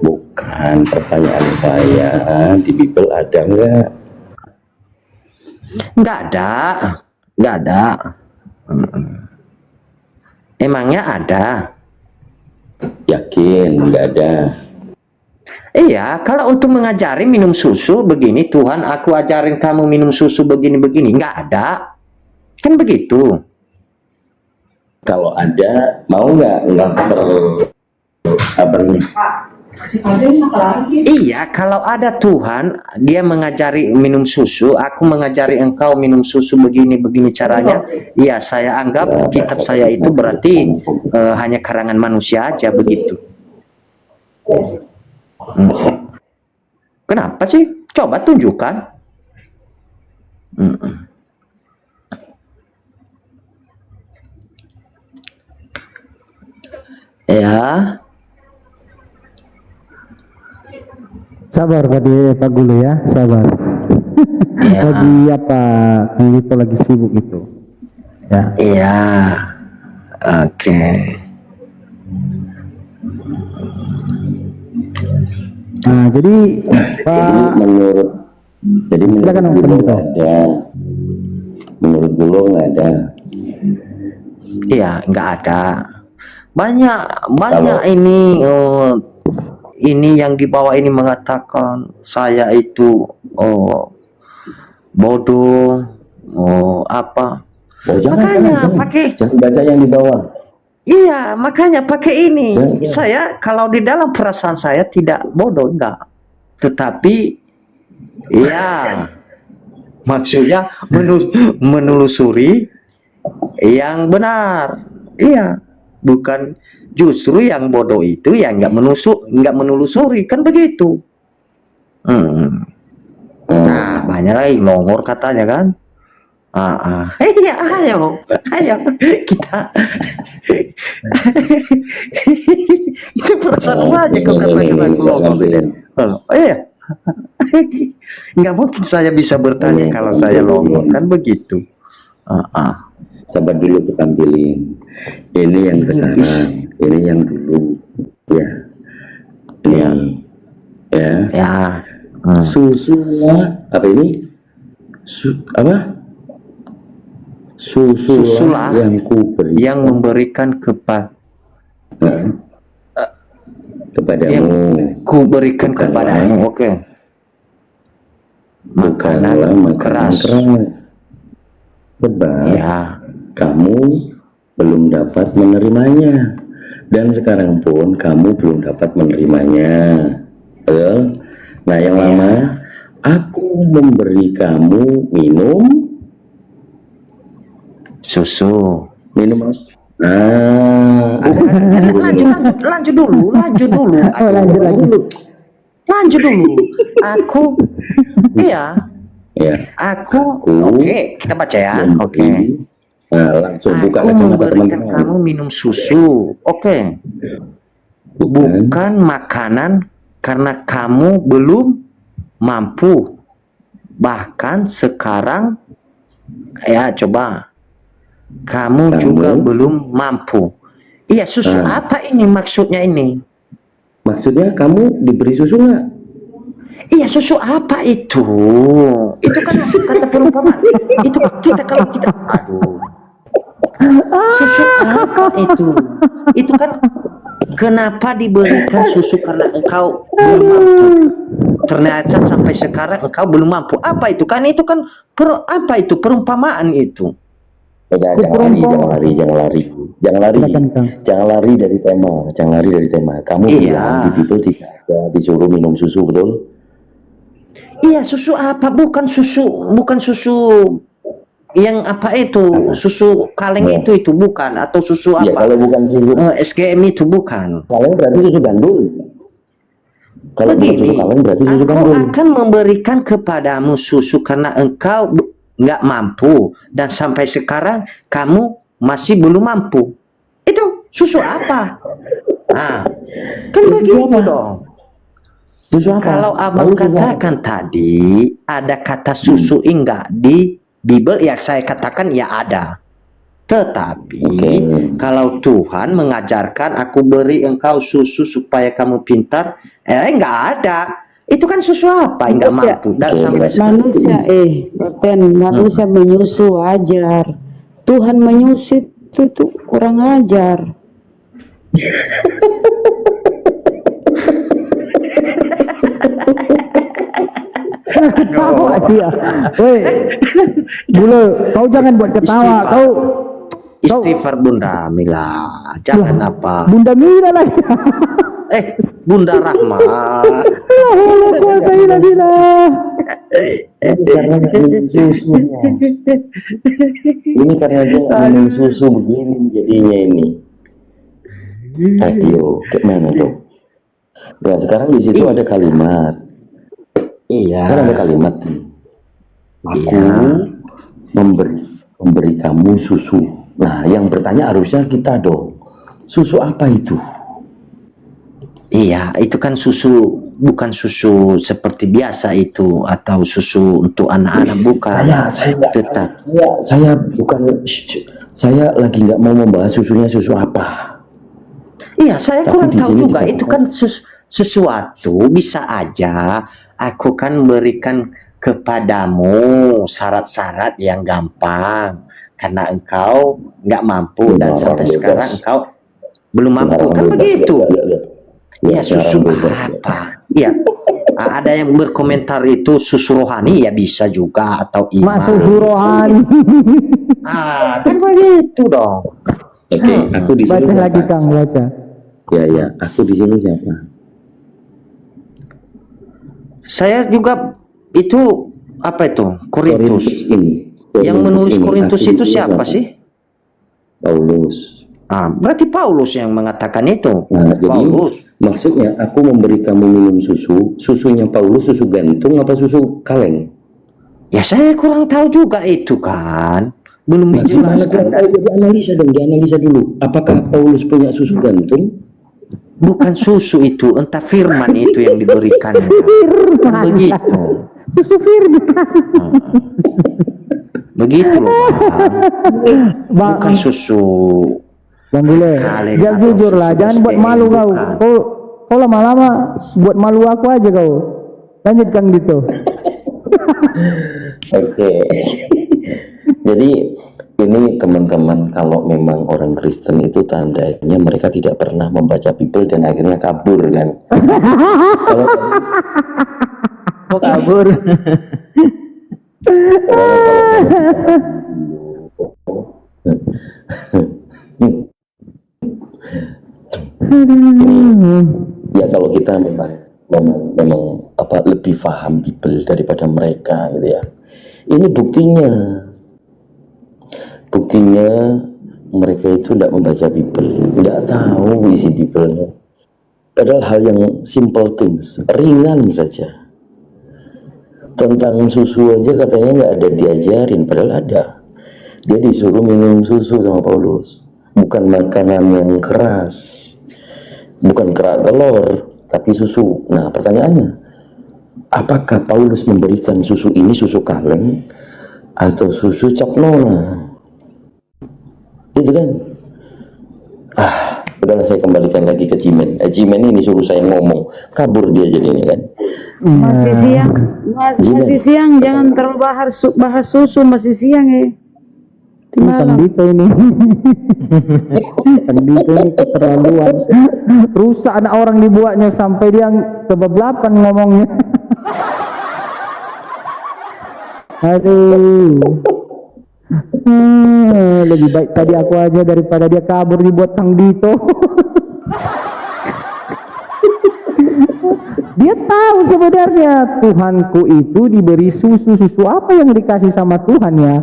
Bukan, pertanyaan saya, di Bible ada nggak? Nggak ada. Emangnya ada? Yakin nggak ada? Iya, kalau untuk mengajari minum susu begini, Tuhan aku ajarin kamu minum susu begini-begini, nggak ada. Kan begitu. Kalau ada, mau nggak kabarnya? Iya, kalau ada Tuhan, dia mengajari minum susu, aku mengajari engkau minum susu begini-begini caranya. Iya, saya anggap kitab saya itu berarti hanya karangan manusia aja begitu. Kenapa sih? Coba tunjukkan. Ya. Sabar Pak Gulu ya, sabar. Ya. Lagi apa? Itu lagi sibuk itu. Ya. Iya. Oke. Nah, jadi Pak, menurut silakan Om Gulo Pendeta. nggak ada. Menurut Gulo nggak ada. Iya, nggak ada. Banyak ini yang di bawah ini mengatakan saya itu bodoh, apa? Makanya pakai. Jangan baca yang di bawah. Iya, makanya pakai ini. Jangan. Saya kalau di dalam perasaan saya tidak bodoh, enggak. Tetapi ya maksudnya menelusuri yang benar. Iya, bukan justru yang bodoh itu yang nggak menelusuri, kan begitu. Nah, banyak lagi nongor katanya kan. Iya, ayo kita itu perasaan aja kok kata-kata nongol. Iya, nggak mungkin saya bisa bertanya kalau saya longor, kan begitu. Coba dulu kita tampilin. Ini yang sekarang, ini yang dulu. Ya. Ini. Ya. Susu apa ini? Apa? Susulah yang kuberi. Yang memberikan kepadamu. Yang ku berikan kepadamu. Oke. Bukanlah makanan keras. Sebab ya, kamu belum dapat menerimanya, dan sekarang pun kamu belum dapat menerimanya. Nah, yang lama, aku memberi kamu minum susu. Minum apa? Lanjut dulu. Lanjut dulu. Aku, iya. Ya. Aku, oke, kita baca ya. Oke. Nah, langsung buka aku kacamata memberikan teman-teman. kamu minum susu. Oke. Bukan makanan karena kamu belum mampu. Bahkan sekarang, ya coba, kamu juga belum mampu. Iya, susu apa ini maksudnya ini? Maksudnya kamu diberi susu nggak? Iya, susu apa itu? Itu kan kata perumpamaan. Itu kita kalau kita, aduh. Susu apa itu? Itu kan kenapa diberikan susu karena engkau belum mampu. Ternyata sampai sekarang engkau belum mampu. Apa itu? Kan itu kan apa itu perumpamaan itu? Jangan lari dari tema. Kamu bilang di Bible tidak ada disuruh minum susu, betul? Iya, susu apa? Bukan susu yang apa itu? Susu kaleng itu bukan, atau susu apa? Ya, kalau bukan susu SGM itu bukan. kaleng berarti susu gandul. Kalau bukan susu Begini, kaleng berarti susu aku gandul. akan memberikan kepadamu susu karena engkau nggak mampu, dan sampai sekarang kamu masih belum mampu. Itu susu apa? Nah, kan begitu dong. Susu apa? Kalau abang katakan tadi ada kata susu enggak di Bible, ya saya katakan ya ada. Tetapi kalau Tuhan mengajarkan aku beri engkau susu supaya kamu pintar, enggak ada. Itu kan susu apa? Enggak mampu. Dan sampai Manusia manusia menyusu ajar. Tuhan menyusu itu kurang ajar. Ketawa dia. Woi, Bule, kau jangan buat ketawa. Kau istighfar Bunda Mila. Jangan apa? Bunda Mila lagi. Bunda Rahma. Ini karena dia nggak minum susu begini jadinya ini. Ayo, gimana dong? Nah, sekarang di situ ada kalimat. Iya. Kan ada kalimat nih. Aku memberi kamu susu. Nah, yang bertanya harusnya kita dong. Susu apa itu? Iya, itu kan susu, bukan susu seperti biasa itu, atau susu untuk anak-anak, bukan. Saya lagi nggak mau membahas susunya susu apa. Iya, saya Tapi kurang di tahu sini juga. dikatakan- Itu kan sesuatu bisa aja aku kan berikan kepadamu syarat-syarat yang gampang karena engkau nggak mampu dan sampai sekarang engkau belum mampu, kan begitu. Ya, susu apa? Iya. Ada yang berkomentar itu susu rohani, ya bisa juga, atau iman. Susu rohani. Kan begitu dong. Oke, aku di sini Baca siapa? lagi Kang, baca. Ya, aku di sini siapa? Saya juga itu apa itu? Korintus. ini. Yang menulis ini. Korintus Aku di itu sini siapa sih? Paulus. Berarti Paulus yang mengatakan itu. Nah, jadi Paulus. maksudnya aku memberi kamu minum susu. Susunya Paulus susu gantung apa susu kaleng? Ya saya kurang tahu juga itu kan. Belum Nah, gimana dijelaskan. Ayo dianalisa dulu. Apakah Paulus punya susu gantung? Bukan susu itu, entah firman itu yang diberikan. Begitu. Susu firman. Begitu loh, Bang. Bukan susu. Bang Bule, kaleng jangan atau jujur lah, susu jangan buat SPM, malu kau. bukan. Kau lama-lama buat malu aku aja kau. Lanjutkan gitu. Oke. Jadi ini teman-teman, kalau memang orang Kristen itu tandanya mereka tidak pernah membaca Bible dan akhirnya kabur kan. Kalau Kabur. ya kalau kita memang apa lebih paham Bible daripada mereka gitu ya. Ini buktinya mereka itu tidak membaca Bible, tidak tahu isi Bible-nya. Padahal hal yang simple things, ringan saja. Tentang susu aja katanya nggak ada diajarin, padahal ada. Dia disuruh minum susu sama Paulus, bukan makanan yang keras, bukan kerak telur, tapi susu. Nah, pertanyaannya, apakah Paulus memberikan susu ini susu kaleng atau susu cap nona? Itu kan. Udahlah, saya kembalikan lagi ke Jimen. Jimen ini suruh saya ngomong, kabur dia jadinya kan. Masih siang, masih siang, jangan terlalu bahas susu, masih siang ya. Di malam. Dito ini. Dito ini keterlaluan. Rusak anak orang dibuatnya sampai dia kebablasan ngomongnya. Aduh. Lebih baik tadi aku aja daripada dia kabur dibuat Kang Dito. Dia tahu sebenarnya Tuhanku itu diberi susu apa yang dikasih sama Tuhan ya.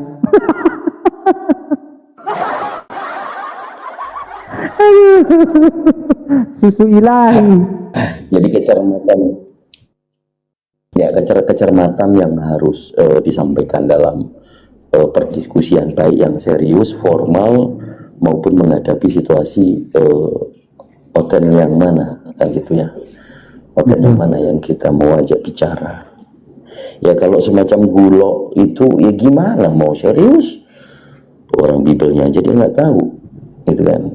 Susu ilahi. Jadi kecermatan yang harus disampaikan dalam perdiskusian, baik yang serius, formal, maupun menghadapi situasi hotel yang mana, kan gitu ya. Hotel yang mana yang kita mau ajak bicara. Ya kalau semacam gulok itu ya gimana mau serius? Orang Bibelnya aja dia nggak tahu, gitu kan.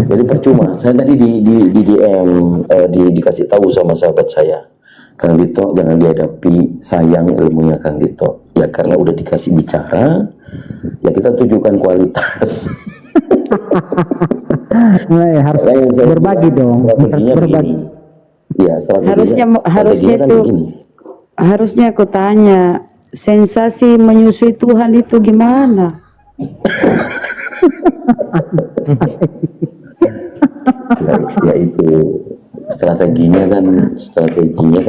Jadi percuma. Saya tadi di DM dikasih tahu sama sahabat saya, Kang Dito jangan dihadapi, sayang ilmunya Kang Dito. Ya karena udah dikasih bicara, ya kita tunjukkan kualitas. Nah, ya, harus berbagi dong. Harus berbagi. Ya, harusnya kan itu begini. harusnya aku tanya, sensasi menyusui Tuhan itu gimana? Ya itu strateginya kan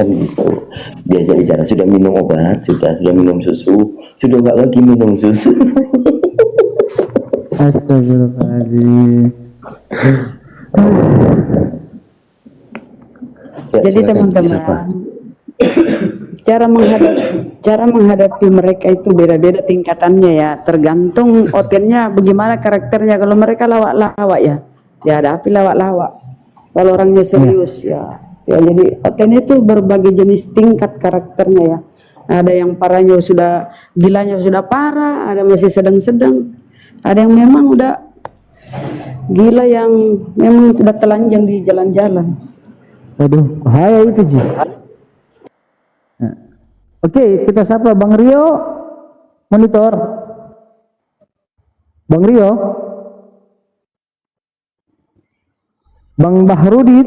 gitu. Diajak bicara, sudah minum obat, sudah minum susu, sudah nggak lagi minum susu. Astagfirullahaladzim. Ya, Jadi silakan, siapa? teman-teman, cara menghadapi mereka itu beda-beda tingkatannya ya, tergantung otennya bagaimana karakternya. Kalau mereka lawak-lawak ya dihadapi lawak-lawak. Kalau orangnya serius ya jadi otennya itu berbagai jenis tingkat karakternya ya. Ada yang parahnya gilanya sudah parah, ada masih sedang-sedang, ada yang memang udah gila yang memang udah telanjang di jalan-jalan. Aduh, bahaya itu Ji. Nah. Oke, kita sapa Bang Rio, monitor. Bang Rio, Bang Bahrudit.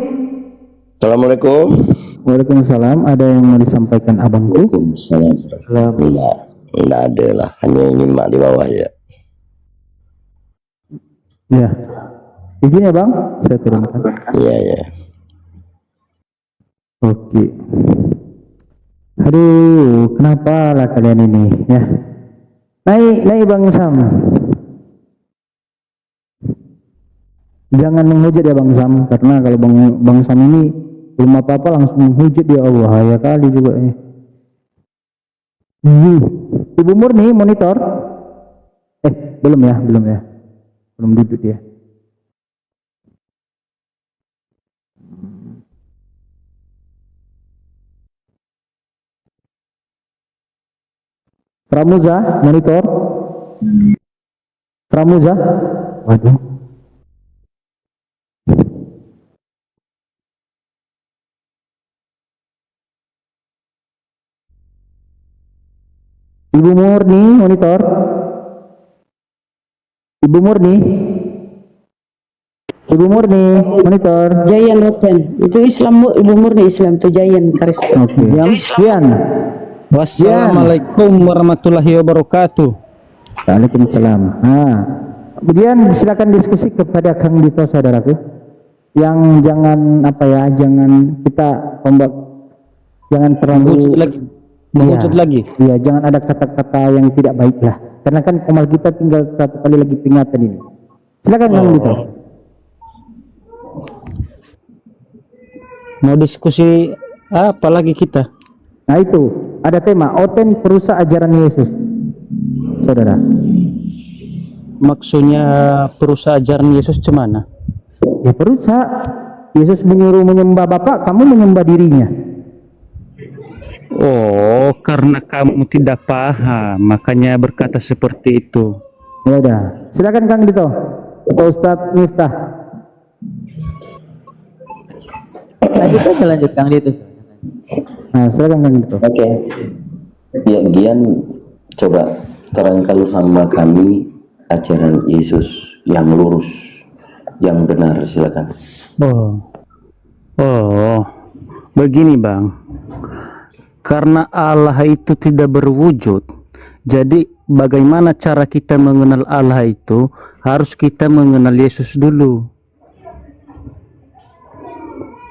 Assalamualaikum. Waalaikumsalam. Ada yang mau disampaikan abangku? Waalaikumsalam. Enggak ada lah, hanya ingin mak di bawah ya. Ya. Izin ya Bang, saya turunkan. Iya ya. Oke. Aduh, kenapa lah kalian ini ya? Naik Bang Sam. Jangan menghujat ya Bang Sam, karena kalau Bang Sam ini belum apa-apa langsung menghujat ya Allah, bahaya kali juga ya. Ibu Murni monitor. Belum ya. Belum duduk dia. Pramuza monitor. Pramuza. Waduh. Ibu Murni monitor. Ibu Murni monitor. Jayan Open itu Islam, Ibu Murni Islam itu Jayan Kristen. Oke. Jian. Wassalamualaikum warahmatullahi wabarakatuh. Waalaikumsalam. Kemudian silakan diskusi kepada Kang Dito saudaraku. Yang jangan jangan terlalu Menghujat lagi. Iya, jangan ada kata-kata yang tidak baik lah. Karena kan komal kita tinggal satu kali lagi peringatan ini. Silakan Kang Dito. Mau diskusi apa lagi kita? Nah itu, ada tema oten perusak ajaran Yesus. Saudara. Maksudnya perusak ajaran Yesus cemana? Ya perusak. Yesus menyuruh menyembah Bapa, kamu menyembah dirinya. Oh, karena kamu tidak paham, makanya berkata seperti itu. Ya udah, silakan Kang Dito. Pak Ustadz Miftah. Lanjut Kang Dito. Nah, silakan Kang Dito. Oke. Ya, Gian coba terangkan sama kami ajaran Yesus yang lurus, yang benar, silakan. Oh, begini Bang. Karena Allah itu tidak berwujud, jadi bagaimana cara kita mengenal Allah itu, harus kita mengenal Yesus dulu.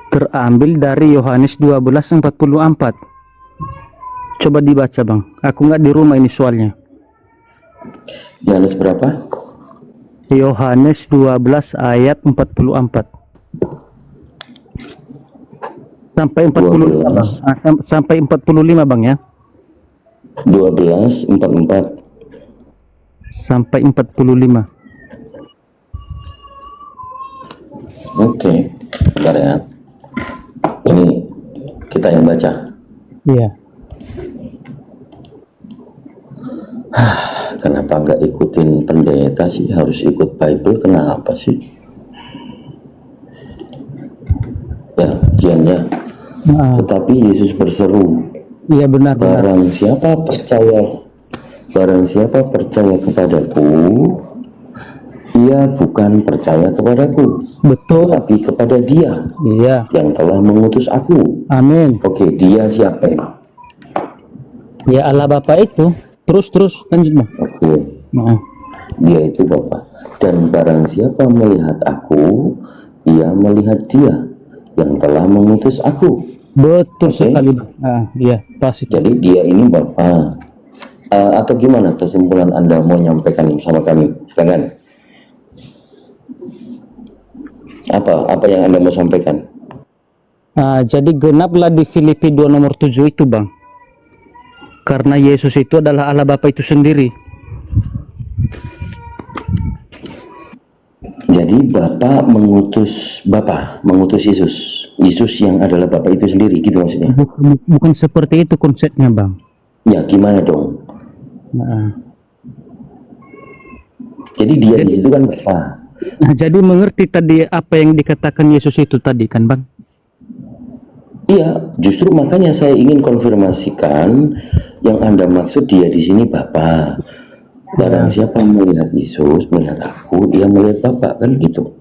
Terambil dari Yohanes 12:44. Coba dibaca Bang, aku nggak di rumah ini soalnya. Yohanes berapa? Yohanes 12 ayat 44 sampai 45 Bang. Sampai 45 Bang ya. 12:44 Sampai 45. Oke, bentar ya. Ini kita yang baca. Iya. Kenapa nggak ikutin pendeta sih? Harus ikut Bible, kenapa sih? Ya, Gian ya. Tetapi Yesus berseru, Iya benar. barang siapa percaya kepadaku, ia bukan percaya kepadaku, Betul. tapi kepada Dia Iya. yang telah mengutus aku. Amin. Oke, Dia siapa? Ya Allah Bapa itu. Terus lanjut Bang. Oke, Nah. Dia itu Bapa. Dan barang siapa melihat aku, ia melihat Dia yang telah mengutus aku. Betul Oke. sekali Bang. Iya, pas itu. Jadi Dia ini Bapa. Atau gimana kesimpulan Anda mau nyampaikan sama kami? Silakan. Apa yang Anda mau sampaikan? Jadi genaplah di Filipi 2 nomor 7 itu Bang. Karena Yesus itu adalah Allah Bapa itu sendiri. Jadi Bapa mengutus Yesus. Yesus yang adalah Bapa itu sendiri, gitu maksudnya. Bukan seperti itu konsepnya Bang. Ya, gimana dong? Nah, Jadi Dia di situ kan Bapa. jadi mengerti tadi apa yang dikatakan Yesus itu tadi kan Bang? Iya, justru makanya saya ingin konfirmasikan yang Anda maksud Dia di sini Bapa. Barang siapa melihat Yesus, melihat aku, dia melihat Bapa, kan gitu.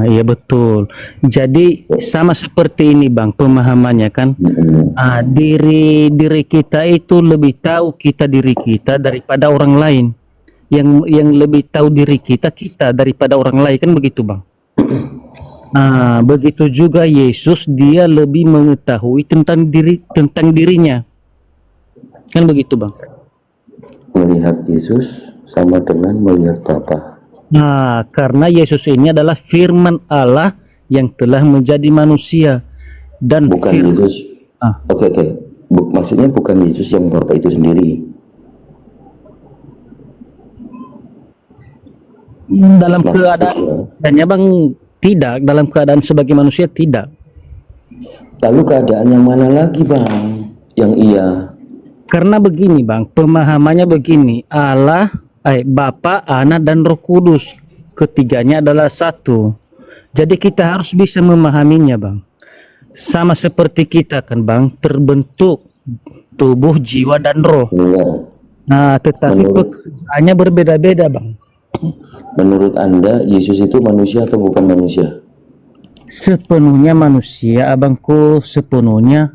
Iya betul. Jadi sama seperti ini Bang pemahamannya kan. Diri kita itu lebih tahu kita diri kita daripada orang lain. Yang lebih tahu diri kita daripada orang lain kan begitu Bang. Begitu juga Yesus, dia lebih mengetahui tentang dirinya. Kan begitu Bang. Melihat Yesus sama dengan melihat Bapa. Karena Yesus ini adalah firman Allah yang telah menjadi manusia dan Bukan Yesus. Oke. Maksudnya bukan Yesus yang Bapa itu sendiri. Dalam keadaannya Bang tidak, dalam keadaan sebagai manusia tidak. Lalu keadaan yang mana lagi Bang? Yang iya. Karena begini Bang, pemahamannya begini, Allah, Bapa, Anak dan Roh Kudus, ketiganya adalah satu. Jadi kita harus bisa memahaminya Bang. Sama seperti kita kan Bang, terbentuk tubuh, jiwa dan roh. Tetapi pekerjaannya berbeda-beda Bang. Menurut Anda Yesus itu manusia atau bukan manusia? Sepenuhnya manusia abangku, sepenuhnya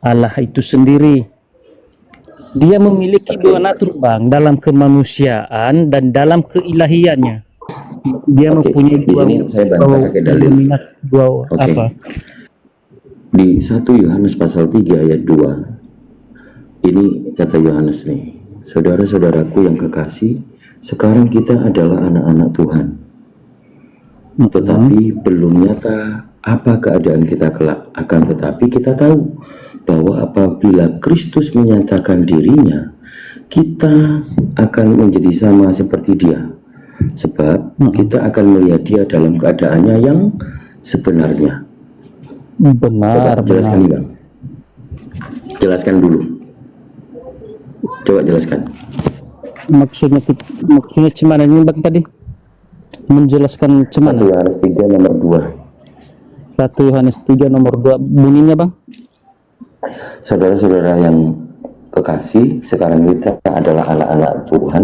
Allah itu sendiri. Dia memiliki dua natur Bang, dalam kemanusiaan dan dalam keilahiannya. Dia mempunyai di sini saya bantah pakai dalil. Di 1 Yohanes pasal 3 ayat 2. Ini kata Yohanes nih, saudara-saudaraku yang kekasih, sekarang kita adalah anak-anak Tuhan. Tetapi belum nyata apa keadaan kita kelak. Akan tetapi kita tahu bahwa apabila Kristus menyatakan dirinya, kita akan menjadi sama seperti Dia. Sebab kita akan melihat Dia dalam keadaannya yang sebenarnya? Benar, Coba jelaskan benar. Bang. Jelaskan dulu. Coba jelaskan. Maksudnya cemana ini Bang tadi? Menjelaskan 1 cemana? Yohanes 3 nomor 2. 1 Yohanes 3 nomor 2 bunyinya Bang? Saudara-saudara yang kekasih, sekarang kita adalah anak-anak Tuhan,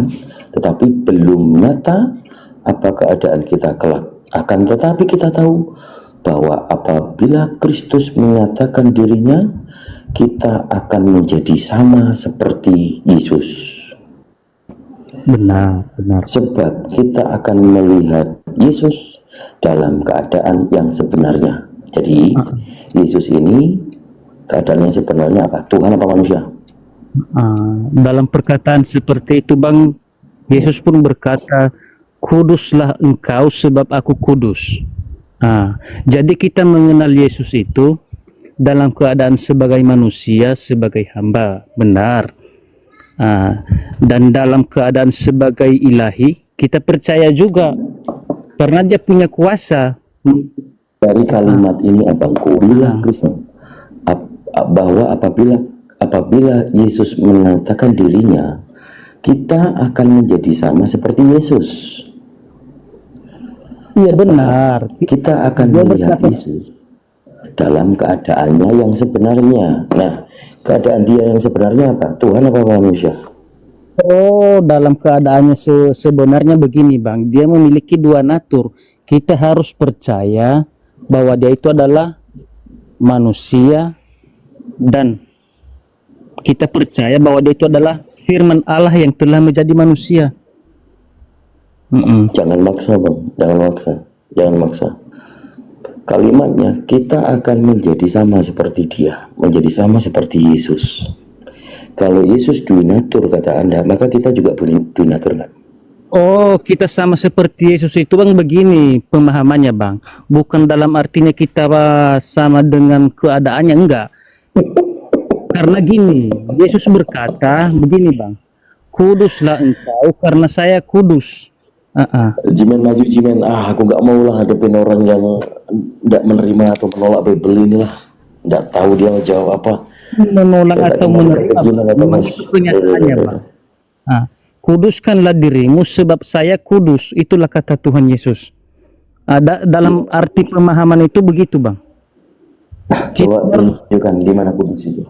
tetapi belum nyata apa keadaan kita kelak. Akan tetapi kita tahu bahwa apabila Kristus menyatakan dirinya, kita akan menjadi sama seperti Yesus. Benar, benar. Sebab kita akan melihat Yesus dalam keadaan yang sebenarnya. Jadi Yesus ini keadaan yang sebenarnya apa? Tuhan apa manusia? Dalam perkataan seperti itu Bang, Yesus pun berkata, kuduslah engkau sebab aku kudus. Jadi kita mengenal Yesus itu dalam keadaan sebagai manusia, sebagai hamba, benar. Dan dalam keadaan sebagai ilahi, kita percaya juga karena dia punya kuasa. Dari kalimat ini abangku bilang Kristus bahwa apabila Yesus mengatakan dirinya, kita akan menjadi sama seperti Yesus. Iya benar. Kita akan Dia melihat berkata- Yesus dalam keadaannya yang sebenarnya. Nah, keadaan dia yang sebenarnya apa? Tuhan apa manusia? Oh, dalam keadaannya sebenarnya begini Bang, dia memiliki dua natur. Kita harus percaya bahwa dia itu adalah manusia dan kita percaya bahwa dia itu adalah firman Allah yang telah menjadi manusia. Jangan maksa Bang, jangan maksa. Kalimatnya, kita akan menjadi sama seperti dia, menjadi sama seperti Yesus. Kalau Yesus dunatur kata Anda, maka kita juga dunatur nggak? Oh, kita sama seperti Yesus itu Bang, begini pemahamannya Bang. Bukan dalam artinya kita sama dengan keadaannya, enggak. Karena gini, Yesus berkata begini Bang, kuduslah engkau karena saya kudus. Jimen maju Jimen, aku nggak mau lah hadapin orang yang nggak menerima atau menolak Bible ini lah. Nggak tahu dia mau jawab apa. Menolak atau menerima memang itu kenyataannya Bang. Kuduskanlah dirimu sebab saya kudus, itulah kata Tuhan Yesus. Dalam arti pemahaman itu begitu Bang. Coba tunjukkan di mana kudus itu.